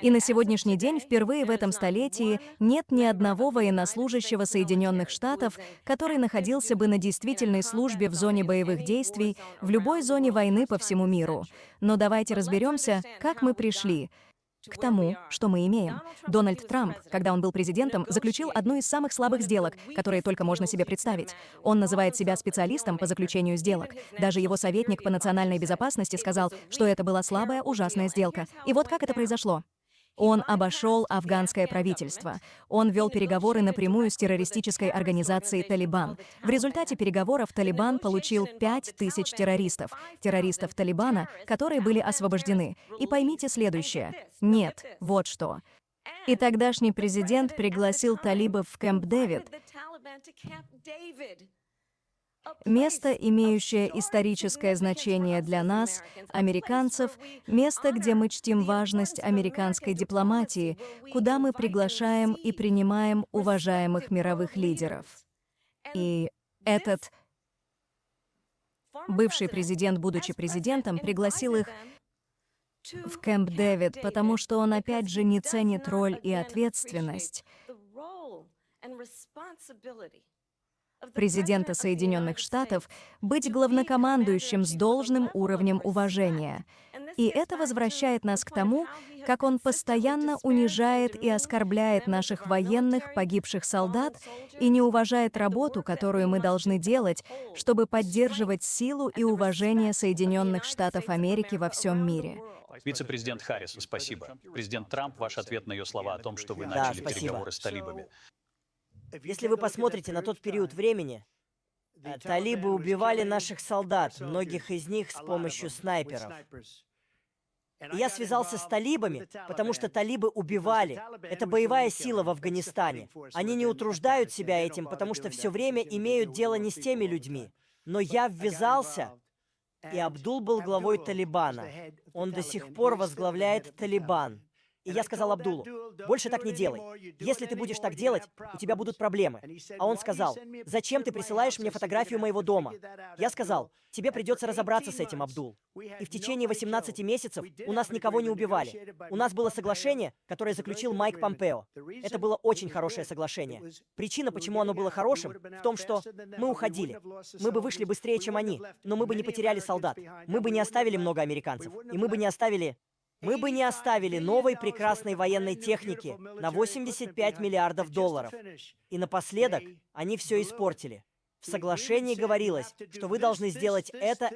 Speaker 4: И на сегодняшний день впервые в этом столетии нет ни одного военнослужащего Соединенных Штатов, который находился бы на действительной службе в зоне боевых действий в любой зоне войны по всему миру. Но давайте разберемся, как мы пришли к тому, что мы имеем. Дональд Трамп, когда он был президентом, заключил одну из самых слабых сделок, которые только можно себе представить. Он называет себя специалистом по заключению сделок. Даже его советник по национальной безопасности сказал, что это была слабая, ужасная сделка. И вот как это произошло. Он обошел афганское правительство. Он вел переговоры напрямую с террористической организацией «Талибан». В результате переговоров «Талибан» получил 5000 террористов. Террористов «Талибана», которые были освобождены. И поймите следующее. Нет, вот что. И тогдашний президент пригласил талибов в Кэмп Дэвид. Место, имеющее историческое значение для нас, американцев, место, где мы чтим важность американской дипломатии, куда мы приглашаем и принимаем уважаемых мировых лидеров. И этот бывший президент, будучи президентом, пригласил их в Кэмп Дэвид, потому что он опять же не ценит роль и ответственность президента Соединенных Штатов быть главнокомандующим с должным уровнем уважения. И это возвращает нас к тому, как он постоянно унижает и оскорбляет наших военных, погибших солдат, и не уважает работу, которую мы должны делать, чтобы поддерживать силу и уважение Соединенных Штатов Америки во всем мире.
Speaker 1: Вице-президент Харрис, спасибо. Президент Трамп, ваш ответ на ее слова о том, что вы
Speaker 5: Да,
Speaker 1: начали
Speaker 5: спасибо.
Speaker 1: переговоры с талибами.
Speaker 5: Если вы посмотрите на тот период времени, талибы убивали наших солдат, многих из них с помощью снайперов. И я связался с талибами, потому что талибы убивали. Это боевая сила в Афганистане. Они не утруждают себя этим, потому что все время имеют дело не с теми людьми. Но я ввязался, и Абдул был главой Талибана. Он до сих пор возглавляет Талибан. И я сказал Абдулу, больше так не делай. Если ты будешь так делать, у тебя будут проблемы. А он сказал, зачем ты присылаешь мне фотографию моего дома? Я сказал, тебе придется разобраться с этим, Абдул. И в течение 18 месяцев у нас никого не убивали. У нас было соглашение, которое заключил Майк Помпео. Это было очень хорошее соглашение. Причина, почему оно было хорошим, в том, что мы уходили. Мы бы вышли быстрее, чем они, но мы бы не потеряли солдат. Мы бы не оставили много американцев. И мы бы не оставили новой прекрасной военной техники на $85 миллиардов. И напоследок они все испортили. В соглашении говорилось, что вы должны сделать это.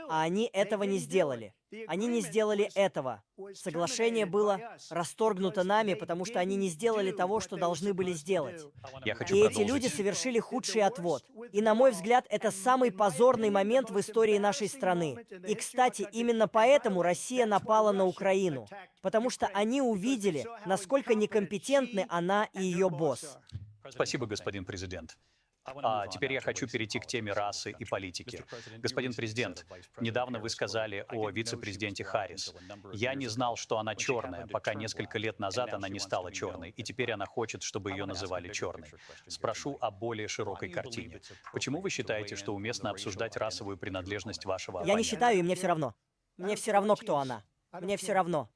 Speaker 5: А они этого не сделали. Они не сделали этого. Соглашение было расторгнуто нами, потому что они не сделали того, что должны были сделать.
Speaker 1: Я хочу
Speaker 5: И эти
Speaker 1: продолжить.
Speaker 5: люди совершили худший отвод. И, на мой взгляд, это самый позорный момент в истории нашей страны. И, кстати, именно поэтому Россия напала на Украину. Потому что они увидели, насколько некомпетентны она и ее босс.
Speaker 1: Спасибо, господин президент. А теперь я хочу перейти к теме расы и политики. Господин президент, недавно вы сказали о вице-президенте Харрис. Я не знал, что она черная, пока несколько лет назад она не стала черной, и теперь она хочет, чтобы ее называли черной. Спрошу о более широкой картине. Почему вы считаете, что уместно обсуждать расовую принадлежность вашего
Speaker 5: Я не
Speaker 1: оппонента?
Speaker 5: считаю, и мне все равно. Мне все равно, кто она. Мне все равно.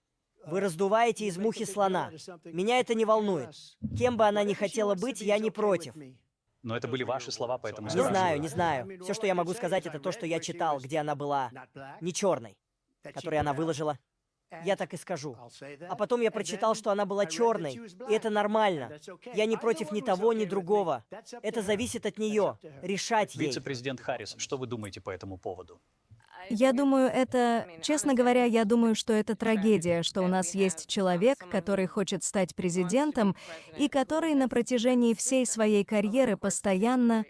Speaker 5: Вы раздуваете из мухи слона. Меня это не волнует. Кем бы она ни хотела быть, я не против.
Speaker 1: Но это были ваши слова, поэтому
Speaker 5: Не
Speaker 1: спрашиваю.
Speaker 5: знаю, не знаю. Все, что я могу сказать, это то, что я читал, где она была не черной, которую она выложила. Я так и скажу. А потом я прочитал, что она была черной, и это нормально. Я не против ни того, ни другого. Это зависит от нее. Решать ей.
Speaker 1: Вице-президент Харрис, что вы думаете по этому поводу?
Speaker 4: Я думаю, честно говоря, я думаю, что это трагедия, что у нас есть человек, который хочет стать президентом и который на протяжении всей своей карьеры постоянно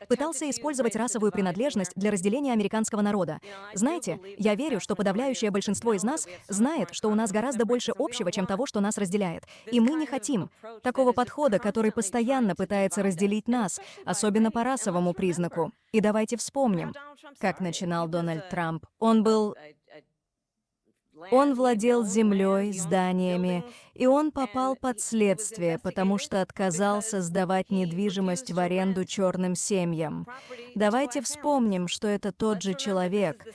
Speaker 4: пытался использовать расовую принадлежность для разделения американского народа. Знаете, я верю, что подавляющее большинство из нас знает, что у нас гораздо больше общего, чем того, что нас разделяет. И мы не хотим такого подхода, который постоянно пытается разделить нас, особенно по расовому признаку. И давайте вспомним, как начинал Дональд Трамп. Он владел землей, зданиями, и он попал под следствие, потому что отказался сдавать недвижимость в аренду черным семьям. Давайте вспомним, что это тот же человек,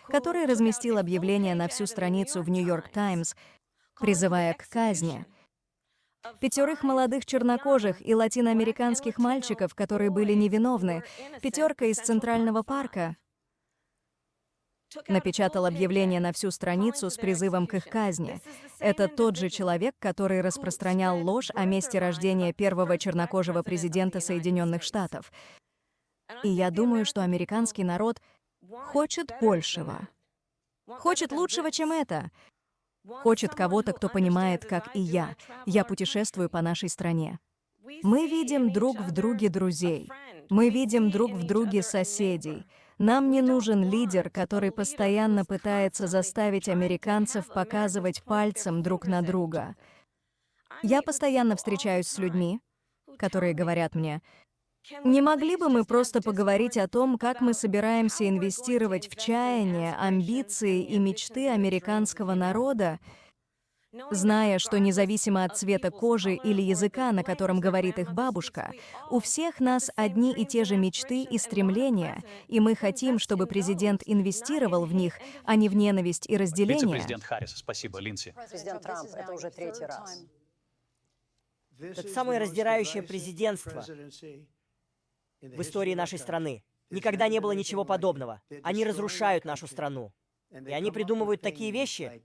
Speaker 4: который разместил объявление на всю страницу в «Нью-Йорк Таймс», призывая к казни 5 молодых чернокожих и латиноамериканских мальчиков, которые были невиновны, 5 из Центрального парка, напечатал объявление на всю страницу с призывом к их казни. Это тот же человек, который распространял ложь о месте рождения первого чернокожего президента Соединенных Штатов. И я думаю, что американский народ хочет большего. Хочет лучшего, чем это. Хочет кого-то, кто понимает, как и я. Я путешествую по нашей стране. Мы видим друг в друге друзей. Мы видим друг в друге соседей. Нам не нужен лидер, который постоянно пытается заставить американцев показывать пальцем друг на друга. Я постоянно встречаюсь с людьми, которые говорят мне: «Не могли бы мы просто поговорить о том, как мы собираемся инвестировать в чаяния, амбиции и мечты американского народа, зная, что независимо от цвета кожи или языка, на котором говорит их бабушка, у всех нас одни и те же мечты и стремления, и мы хотим, чтобы президент инвестировал в них, а не в ненависть и разделение».
Speaker 1: Вице-президент Харрис, спасибо. Линдси.
Speaker 2: Президент Трамп, это уже 3-й раз.
Speaker 5: Это самое раздирающее президентство в истории нашей страны. Никогда не было ничего подобного. Они разрушают нашу страну. И они придумывают такие вещи,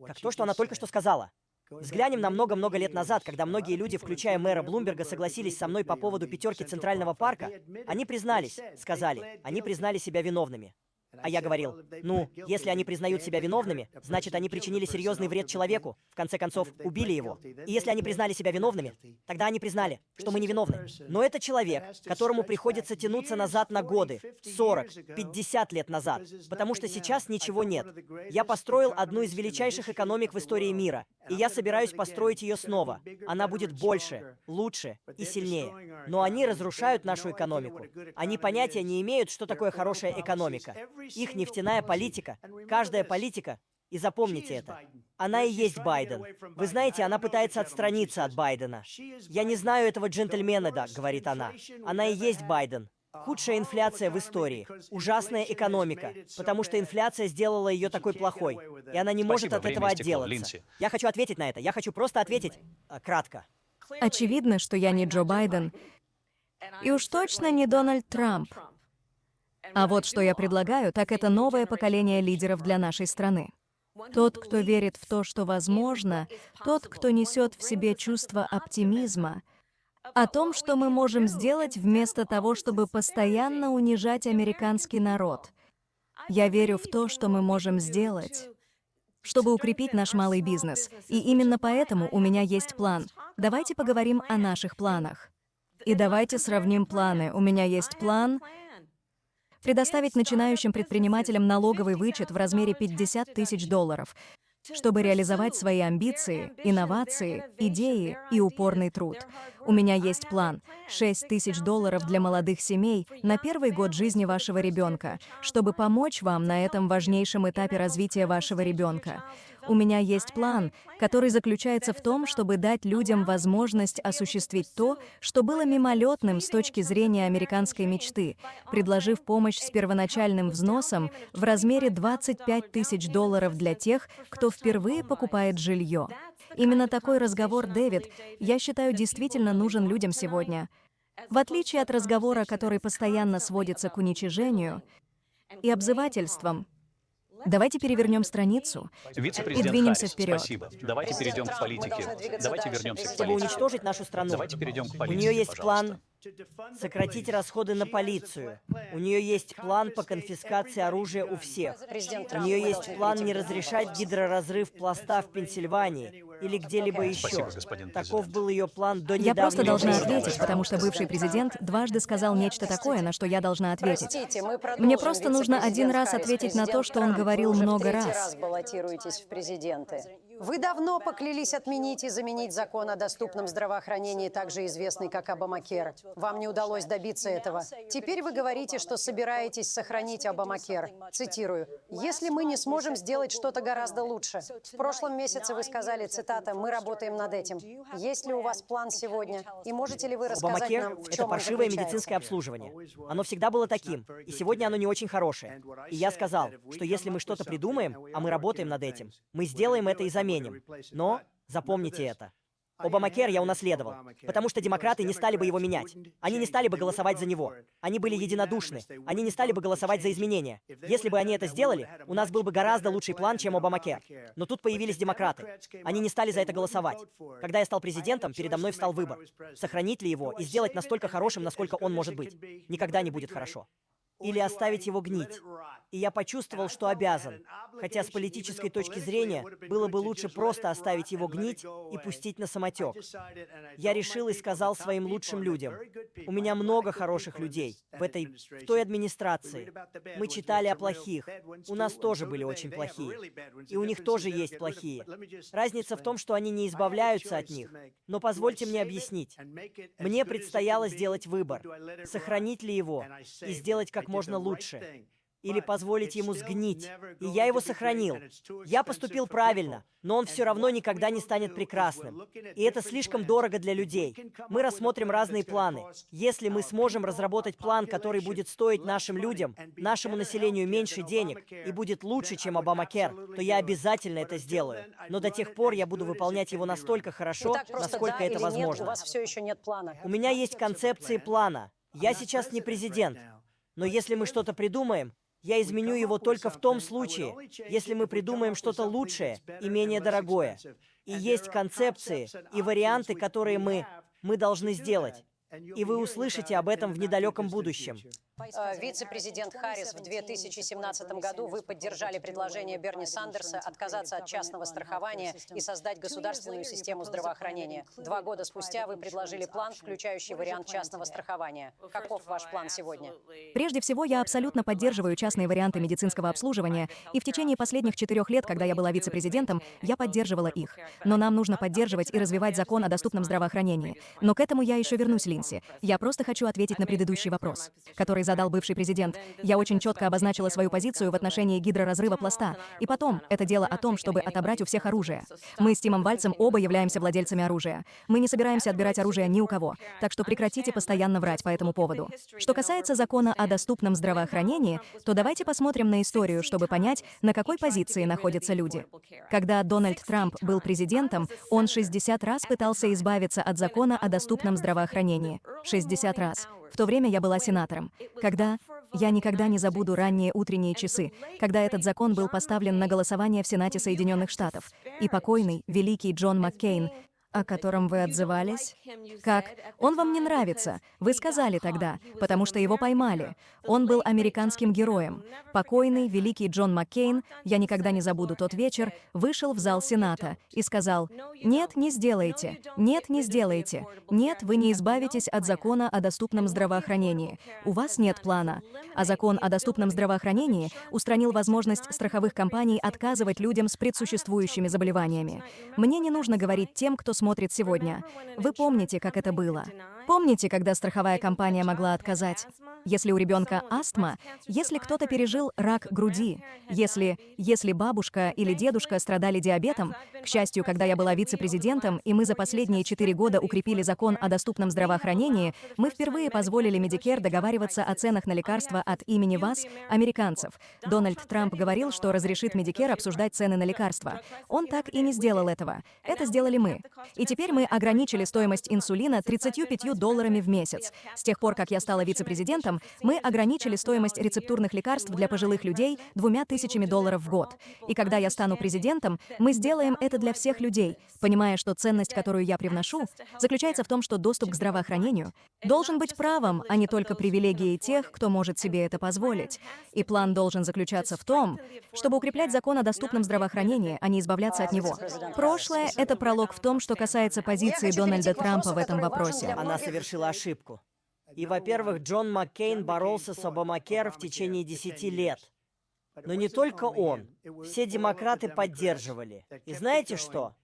Speaker 5: как то, что она только что сказала. Взглянем на много-много лет назад, когда многие люди, включая мэра Блумберга, согласились со мной по поводу 5 Центрального парка. Они признались, сказали, они признали себя виновными. А я говорил, ну, если они признают себя виновными, значит, они причинили серьезный вред человеку, в конце концов, убили его. И если они признали себя виновными, тогда они признали, что мы невиновны. Но это человек, которому приходится тянуться назад на годы, 40, 50 лет назад, потому что сейчас ничего нет. Я построил одну из величайших экономик в истории мира, и я собираюсь построить ее снова. Она будет больше, лучше и сильнее. Но они разрушают нашу экономику. Они понятия не имеют, что такое хорошая экономика. Их нефтяная политика, каждая политика, и запомните это, она и есть Байден. Вы знаете, она пытается отстраниться от Байдена. «Я не знаю этого джентльмена, да», — говорит она. Она и есть Байден. Худшая инфляция в истории, ужасная экономика, потому что инфляция сделала ее такой плохой, и она не может от этого отделаться. Я хочу ответить на это, я хочу просто ответить кратко.
Speaker 4: Очевидно, что я не Джо Байден, и уж точно не Дональд Трамп. А вот что я предлагаю, так это новое поколение лидеров для нашей страны. Тот, кто верит в то, что возможно, тот, кто несет в себе чувство оптимизма, о том, что мы можем сделать вместо того, чтобы постоянно унижать американский народ. Я верю в то, что мы можем сделать, чтобы укрепить наш малый бизнес. И именно поэтому у меня есть план. Давайте поговорим о наших планах. И давайте сравним планы. У меня есть план предоставить начинающим предпринимателям налоговый вычет в размере $50 тысяч, чтобы реализовать свои амбиции, инновации, идеи и упорный труд. У меня есть план — $6 тысяч для молодых семей на первый год жизни вашего ребенка, чтобы помочь вам на этом важнейшем этапе развития вашего ребенка. У меня есть план, который заключается в том, чтобы дать людям возможность осуществить то, что было мимолетным с точки зрения американской мечты, предложив помощь с первоначальным взносом в размере $25 тысяч для тех, кто впервые покупает жилье. Именно такой разговор, Дэвид, я считаю, действительно нужен людям сегодня. В отличие от разговора, который постоянно сводится к уничижению и обзывательствам, давайте перевернем страницу и
Speaker 1: Вице-президент
Speaker 4: двинемся
Speaker 1: Харрис,
Speaker 4: вперед.
Speaker 1: спасибо. Давайте перейдем к политике. Давайте вернемся к
Speaker 5: Чтобы
Speaker 1: политике.
Speaker 5: уничтожить нашу страну.
Speaker 1: Давайте перейдем к
Speaker 5: У
Speaker 1: политике,
Speaker 5: нее есть
Speaker 1: пожалуйста.
Speaker 5: план сократить расходы на полицию. У нее есть план по конфискации оружия у всех.
Speaker 2: Президент
Speaker 5: У
Speaker 2: Трамп,
Speaker 5: нее
Speaker 2: мы
Speaker 5: есть
Speaker 2: должны
Speaker 5: план
Speaker 2: перейти
Speaker 5: не
Speaker 2: к
Speaker 5: разрешать гидроразрыв пласта в Пенсильвании или где-либо
Speaker 1: Спасибо,
Speaker 5: еще.
Speaker 1: господин
Speaker 5: Таков
Speaker 1: президент.
Speaker 5: был ее план до
Speaker 4: Я просто
Speaker 5: недавнего
Speaker 4: должна
Speaker 5: времени.
Speaker 4: ответить, потому что бывший президент дважды сказал нечто такое, на что я должна ответить.
Speaker 2: Простите, мы продолжим.
Speaker 4: Мне просто нужно один
Speaker 2: Вице-президент
Speaker 4: раз
Speaker 2: Харрис,
Speaker 4: ответить на то,
Speaker 2: президент
Speaker 4: что он
Speaker 2: Трамп,
Speaker 4: говорил
Speaker 2: вы уже
Speaker 4: много
Speaker 2: в третий
Speaker 4: раз.
Speaker 2: баллотируетесь в президенты. Вы давно поклялись отменить и заменить закон о доступном здравоохранении, также известный как Обамакер. Вам не удалось добиться этого. Теперь вы говорите, что собираетесь сохранить Обамакер. Цитирую. «Если мы не сможем сделать что-то гораздо лучше». В прошлом месяце вы сказали, цитата, «Мы работаем над этим». Есть ли у вас план сегодня? И можете ли вы рассказать
Speaker 5: Обамакер
Speaker 2: нам, в
Speaker 5: —
Speaker 2: чем
Speaker 5: это
Speaker 2: он
Speaker 5: паршивое
Speaker 2: заключается?
Speaker 5: медицинское обслуживание. Оно всегда было таким, и сегодня оно не очень хорошее. И я сказал, что если мы что-то придумаем, а мы работаем над этим, мы сделаем это и заменим. Но запомните это. Обамакер я унаследовал, потому что демократы не стали бы его менять. Они не стали бы голосовать за него. Они были единодушны. Они не стали бы голосовать за изменения. Если бы они это сделали, у нас был бы гораздо лучший план, чем Обамакер. Но тут появились демократы. Они не стали за это голосовать. Когда я стал президентом, передо мной встал выбор. Сохранить ли его и сделать настолько хорошим, насколько он может быть. Никогда не будет хорошо. Или оставить его гнить. И я почувствовал, что обязан. Хотя с политической точки зрения было бы лучше просто оставить его гнить и пустить на самотек. Я решил и сказал своим лучшим людям. У меня много хороших людей в той администрации. Мы читали о плохих. У нас тоже были очень плохие. И у них тоже есть плохие. Разница в том, что они не избавляются от них. Но позвольте мне объяснить. Мне предстояло сделать выбор. Сохранить ли его и сделать как можно лучше. Или позволить ему сгнить. И я его сохранил. Я поступил правильно, но он все равно никогда не станет прекрасным. И это слишком дорого для людей. Мы рассмотрим разные планы. Если мы сможем разработать план, который будет стоить нашим людям, нашему населению меньше денег и будет лучше, чем Обамакер, то я обязательно это сделаю. Но до тех пор я буду выполнять его настолько хорошо,
Speaker 2: Итак, просто
Speaker 5: насколько
Speaker 2: да
Speaker 5: это
Speaker 2: или нет,
Speaker 5: возможно.
Speaker 2: у вас все еще нет плана.
Speaker 5: У меня есть концепции плана. Я сейчас не президент. Но если мы что-то придумаем, я изменю его только в том случае, если мы придумаем что-то лучшее и менее дорогое. И есть концепции и варианты, которые мы должны сделать. И вы услышите об этом в недалеком будущем.
Speaker 2: Вице-президент Харрис, в 2017 году вы поддержали предложение Берни Сандерса отказаться от частного страхования и создать государственную систему здравоохранения. 2 года спустя вы предложили план, включающий вариант частного страхования. Каков ваш план сегодня?
Speaker 4: Прежде всего, я абсолютно поддерживаю частные варианты медицинского обслуживания, и в течение последних 4 лет, когда я была вице-президентом, я поддерживала их. Но нам нужно поддерживать и развивать закон о доступном здравоохранении. Но к этому я еще вернусь, Линдси. Я просто хочу ответить на предыдущий вопрос, который задал бывший президент. Я очень четко обозначила свою позицию в отношении гидроразрыва пласта. И потом, это дело о том, чтобы отобрать у всех оружие. Мы с Тимом Вальцем оба являемся владельцами оружия. Мы не собираемся отбирать оружие ни у кого. Так что прекратите постоянно врать по этому поводу. Что касается закона о доступном здравоохранении, то давайте посмотрим на историю, чтобы понять, на какой позиции находятся люди. Когда Дональд Трамп был президентом, он 60 раз пытался избавиться от закона о доступном здравоохранении. 60 раз. В то время я была сенатором. Я никогда не забуду ранние утренние часы, когда этот закон был поставлен на голосование в Сенате Соединенных Штатов. И покойный, великий Джон Маккейн, о котором вы отзывались? Как? Он вам не нравится. Вы сказали тогда, потому что его поймали. Он был американским героем. Покойный, великий Джон Маккейн, я никогда не забуду тот вечер, вышел в зал Сената и сказал: «Нет, не сделайте. Нет, не сделайте. Нет, вы не избавитесь от закона о доступном здравоохранении. У вас нет плана». А закон о доступном здравоохранении устранил возможность страховых компаний отказывать людям с предсуществующими заболеваниями. Мне не нужно говорить тем, кто смотрит смотрит сегодня. Вы помните, как это было? Помните, когда страховая компания могла отказать? Если у ребенка астма, если кто-то пережил рак груди, если бабушка или дедушка страдали диабетом, к счастью, когда я была вице-президентом, и мы за последние 4 года укрепили закон о доступном здравоохранении, мы впервые позволили Medicare договариваться о ценах на лекарства от имени вас, американцев. Дональд Трамп говорил, что разрешит Medicare обсуждать цены на лекарства. Он так и не сделал этого. Это сделали мы. И теперь мы ограничили стоимость инсулина $35 в месяц. С тех пор, как я стала вице-президентом, мы ограничили стоимость рецептурных лекарств для пожилых людей $2000 в год. И когда я стану президентом, мы сделаем это для всех людей, понимая, что ценность, которую я привношу, заключается в том, что доступ к здравоохранению должен быть правом, а не только привилегией тех, кто может себе это позволить. И план должен заключаться в том, чтобы укреплять закон о доступном здравоохранении, а не избавляться от него. Прошлое — это пролог в том, что касается позиции Дональда Трампа в этом вопросе.
Speaker 5: Она совершила ошибку. И, во-первых, Джон Маккейн боролся с Обамакер в течение 10 лет. Но не только он. Все демократы поддерживали. И знаете что?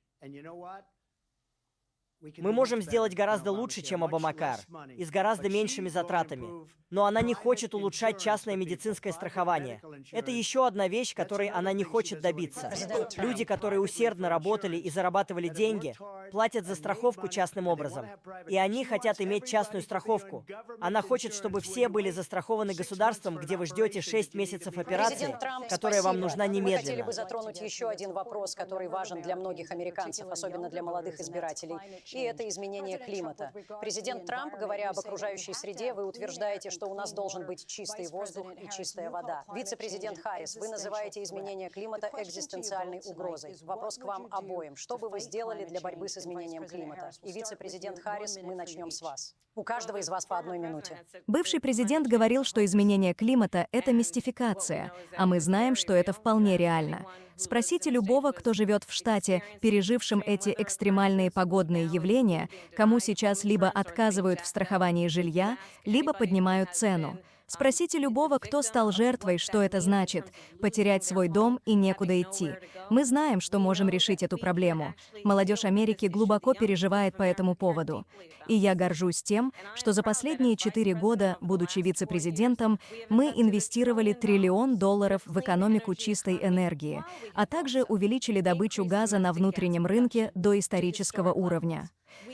Speaker 5: Мы можем сделать гораздо лучше, чем Обамакер, и с гораздо меньшими затратами. Но она не хочет улучшать частное медицинское страхование. Это еще одна вещь, которой она не хочет добиться. Люди, которые усердно работали и зарабатывали деньги, платят за страховку частным образом. И они хотят иметь частную страховку. Она хочет, чтобы все были застрахованы государством, где вы ждете 6 месяцев операции, которая вам нужна
Speaker 2: Мы хотели
Speaker 5: немедленно.
Speaker 2: бы затронуть еще один вопрос, который важен для многих американцев, особенно для молодых избирателей. И это изменение климата. Президент Трамп, говоря об окружающей среде, вы утверждаете, что у нас должен быть чистый воздух и чистая вода. Вице-президент Харрис, вы называете изменение климата экзистенциальной угрозой. Вопрос к вам обоим. Что бы вы сделали для борьбы с изменением климата? И вице-президент Харрис, мы начнем с вас. У каждого из вас по 1 минуте.
Speaker 4: Бывший президент говорил, что изменение климата — это мистификация, а мы знаем, что это вполне реально. Спросите любого, кто живет в штате, пережившем эти экстремальные погодные явления, кому сейчас либо отказывают в страховании жилья, либо поднимают цену. Спросите любого, кто стал жертвой, что это значит — потерять свой дом и некуда идти. Мы знаем, что можем решить эту проблему. Молодежь Америки глубоко переживает по этому поводу. И я горжусь тем, что за последние 4 года, будучи вице-президентом, мы инвестировали $1 триллион в экономику чистой энергии, а также увеличили добычу газа на внутреннем рынке до исторического уровня.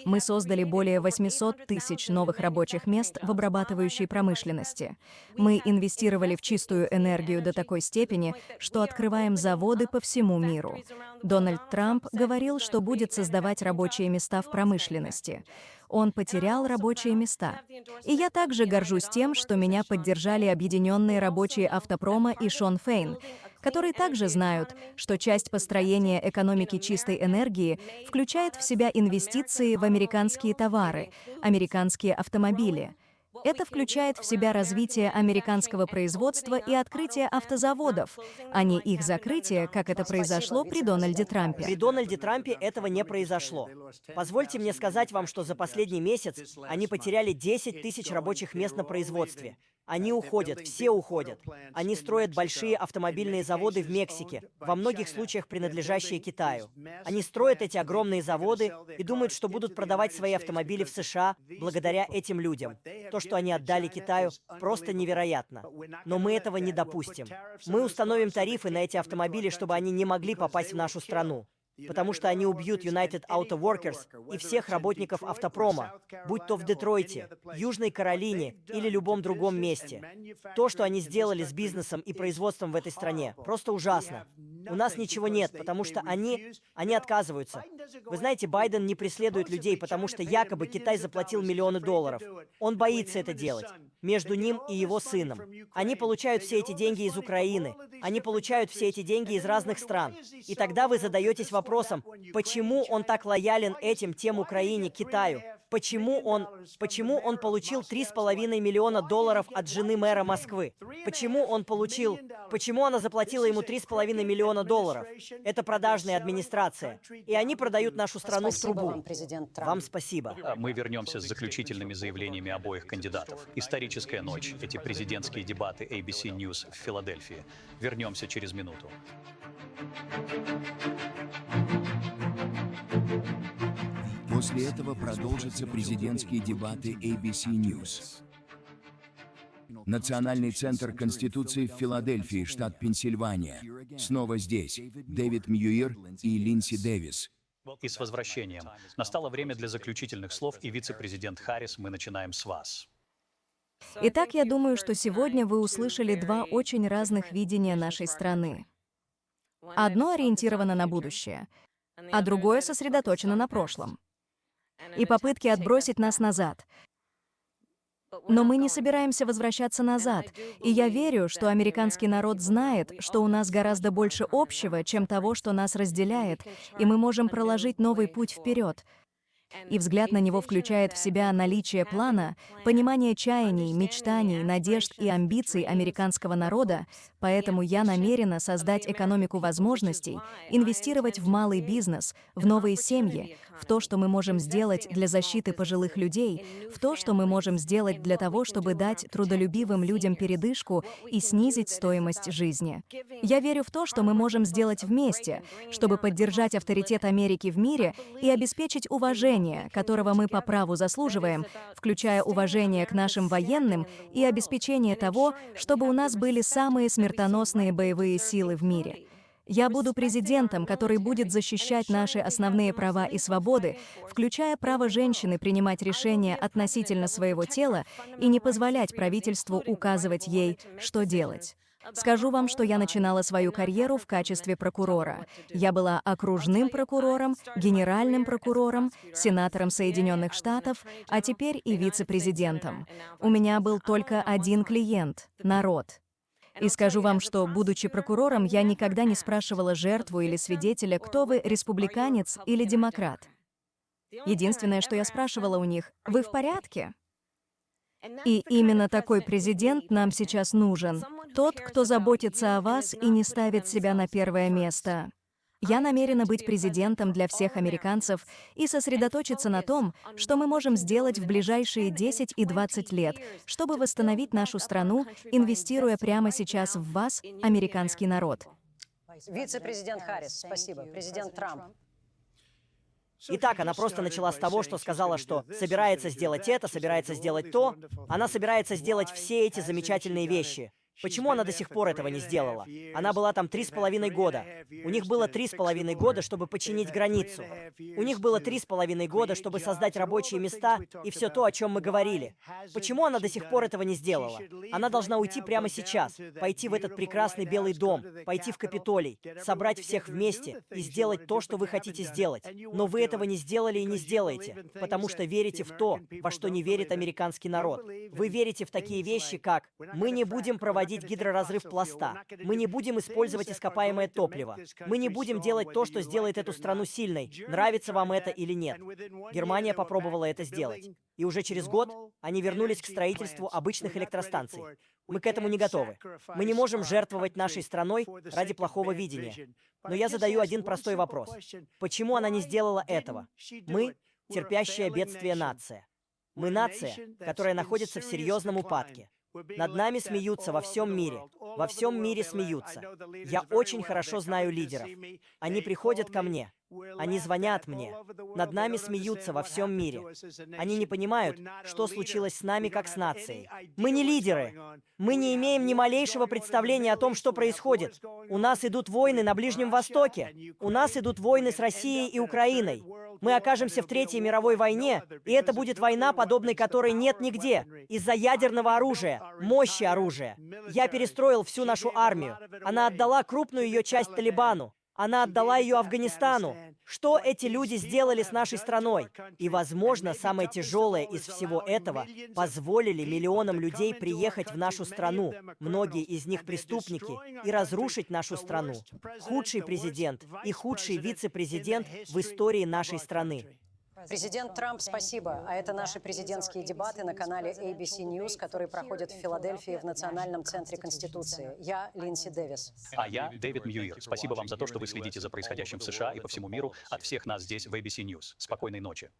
Speaker 4: Мы создали более 800 тысяч новых рабочих мест в обрабатывающей промышленности. Мы инвестировали в чистую энергию до такой степени, что открываем заводы по всему миру. Дональд Трамп говорил, что будет создавать рабочие места в промышленности. Он потерял рабочие места. И я также горжусь тем, что меня поддержали объединенные рабочие автопрома и Шон Фейн, которые также знают, что часть построения экономики чистой энергии включает в себя инвестиции в американские товары, американские автомобили. Это включает в себя развитие американского производства и открытие автозаводов, а не их закрытие, как это произошло при Дональде Трампе.
Speaker 5: При Дональде Трампе этого не произошло. Позвольте мне сказать вам, что за последний месяц они потеряли 10 тысяч рабочих мест на производстве. Они уходят, все уходят. Они строят большие автомобильные заводы в Мексике, во многих случаях принадлежащие Китаю. Они строят эти огромные заводы и думают, что будут продавать свои автомобили в США благодаря этим людям. То, что они отдали Китаю, просто невероятно. Но мы этого не допустим. Мы установим тарифы на эти автомобили, чтобы они не могли попасть в нашу страну. Потому что они убьют United Auto Workers и всех работников автопрома, будь то в Детройте, Южной Каролине или любом другом месте. То, что они сделали с бизнесом и производством в этой стране, просто ужасно. У нас ничего нет, потому что они отказываются. Вы знаете, Байден не преследует людей, потому что якобы Китай заплатил миллионы долларов. Он боится это делать. Между ним и его сыном. Они получают все эти деньги из Украины. Они получают все эти деньги из разных стран. И тогда вы задаетесь вопросом, почему он так лоялен этим, тем Украине, Китаю? Почему он получил $3,5 миллиона от жены мэра Москвы? Почему она заплатила ему $3,5 миллиона? Это продажная администрация. И они продают нашу страну в трубу.
Speaker 2: Вам, президент Трамп.
Speaker 5: Вам спасибо.
Speaker 1: Мы вернемся с заключительными заявлениями обоих кандидатов. Историческая ночь. Эти президентские дебаты ABC News в Филадельфии. Вернемся через минуту.
Speaker 3: После этого продолжатся президентские дебаты ABC News. Национальный центр Конституции в Филадельфии, штат Пенсильвания. Снова здесь Дэвид Мьюир и Линдси Дэвис.
Speaker 1: И с возвращением. Настало время для заключительных слов, и вице-президент Харрис, мы начинаем с вас.
Speaker 4: Итак, я думаю, что сегодня вы услышали два очень разных видения нашей страны. Одно ориентировано на будущее, а другое сосредоточено на прошлом. И попытки отбросить нас назад. Но мы не собираемся возвращаться назад, и я верю, что американский народ знает, что у нас гораздо больше общего, чем того, что нас разделяет, и мы можем проложить новый путь вперед. И взгляд на него включает в себя наличие плана, понимание чаяний, мечтаний, надежд и амбиций американского народа, поэтому я намерена создать экономику возможностей, инвестировать в малый бизнес, в новые семьи, в то, что мы можем сделать для защиты пожилых людей, в то, что мы можем сделать для того, чтобы дать трудолюбивым людям передышку и снизить стоимость жизни. Я верю в то, что мы можем сделать вместе, чтобы поддержать авторитет Америки в мире и обеспечить уважение, которого мы по праву заслуживаем, включая уважение к нашим военным и обеспечение того, чтобы у нас были самые смертоносные боевые силы в мире. Я буду президентом, который будет защищать наши основные права и свободы, включая право женщины принимать решения относительно своего тела и не позволять правительству указывать ей, что делать. Скажу вам, что я начинала свою карьеру в качестве прокурора. Я была окружным прокурором, генеральным прокурором, сенатором Соединенных Штатов, а теперь и вице-президентом. У меня был только один клиент — народ. И скажу вам, что, будучи прокурором, я никогда не спрашивала жертву или свидетеля, кто вы, республиканец или демократ. Единственное, что я спрашивала у них: «Вы в порядке?» И именно такой президент нам сейчас нужен. Тот, кто заботится о вас и не ставит себя на первое место. Я намерена быть президентом для всех американцев и сосредоточиться на том, что мы можем сделать в ближайшие 10 и 20 лет, чтобы восстановить нашу страну, инвестируя прямо сейчас в вас, американский народ.
Speaker 2: Вице-президент Харрис, спасибо. Президент Трамп.
Speaker 5: Итак, она просто начала с того, что сказала, что собирается сделать это, собирается сделать то. Она собирается сделать все эти замечательные вещи. Почему она до сих пор этого не сделала? Она была там 3,5 года. У них было 3,5 года, чтобы починить границу. У них было 3,5 года, чтобы создать рабочие места и все то, о чем мы говорили. Почему она до сих пор этого не сделала? Она должна уйти прямо сейчас, пойти в этот прекрасный Белый дом, пойти в Капитолий, собрать всех вместе и сделать то, что вы хотите сделать. Но вы этого не сделали и не сделаете, потому что верите в то, во что не верит американский народ. Вы верите в такие вещи, как «мы не будем проводить гидроразрыв пласта. Мы не будем использовать ископаемое топливо. Мы не будем делать то, что сделает эту страну сильной, нравится вам это или нет». Германия попробовала это сделать. И уже через год они вернулись к строительству обычных электростанций. Мы к этому не готовы. Мы не можем жертвовать нашей страной ради плохого видения. Но я задаю один простой вопрос. Почему она не сделала этого? Мы — терпящая бедствие нация. Мы нация, которая находится в серьезном упадке. Над нами смеются во всем мире. Во всем мире смеются. Я очень хорошо знаю лидеров. Они приходят ко мне. Они звонят мне. Над нами смеются во всем мире. Они не понимают, что случилось с нами как с нацией. Мы не лидеры. Мы не имеем ни малейшего представления о том, что происходит. У нас идут войны на Ближнем Востоке. У нас идут войны с Россией и Украиной. Мы окажемся в Третьей мировой войне, и это будет война, подобной которой нет нигде, из-за ядерного оружия, мощи оружия. Я перестроил всю нашу армию. Она отдала крупную ее часть Талибану. Она отдала ее Афганистану. Что эти люди сделали с нашей страной? И, возможно, самое тяжелое из всего этого — позволили миллионам людей приехать в нашу страну, многие из них преступники, и разрушить нашу страну. Худший президент и худший вице-президент в истории нашей страны.
Speaker 2: Президент Трамп, спасибо. А это наши президентские дебаты на канале ABC News, которые проходят в Филадельфии в Национальном центре Конституции. Я Линдси Дэвис.
Speaker 1: А я Дэвид Мьюир. Спасибо вам за то, что вы следите за происходящим в США и по всему миру. От всех нас здесь в ABC News. Спокойной ночи.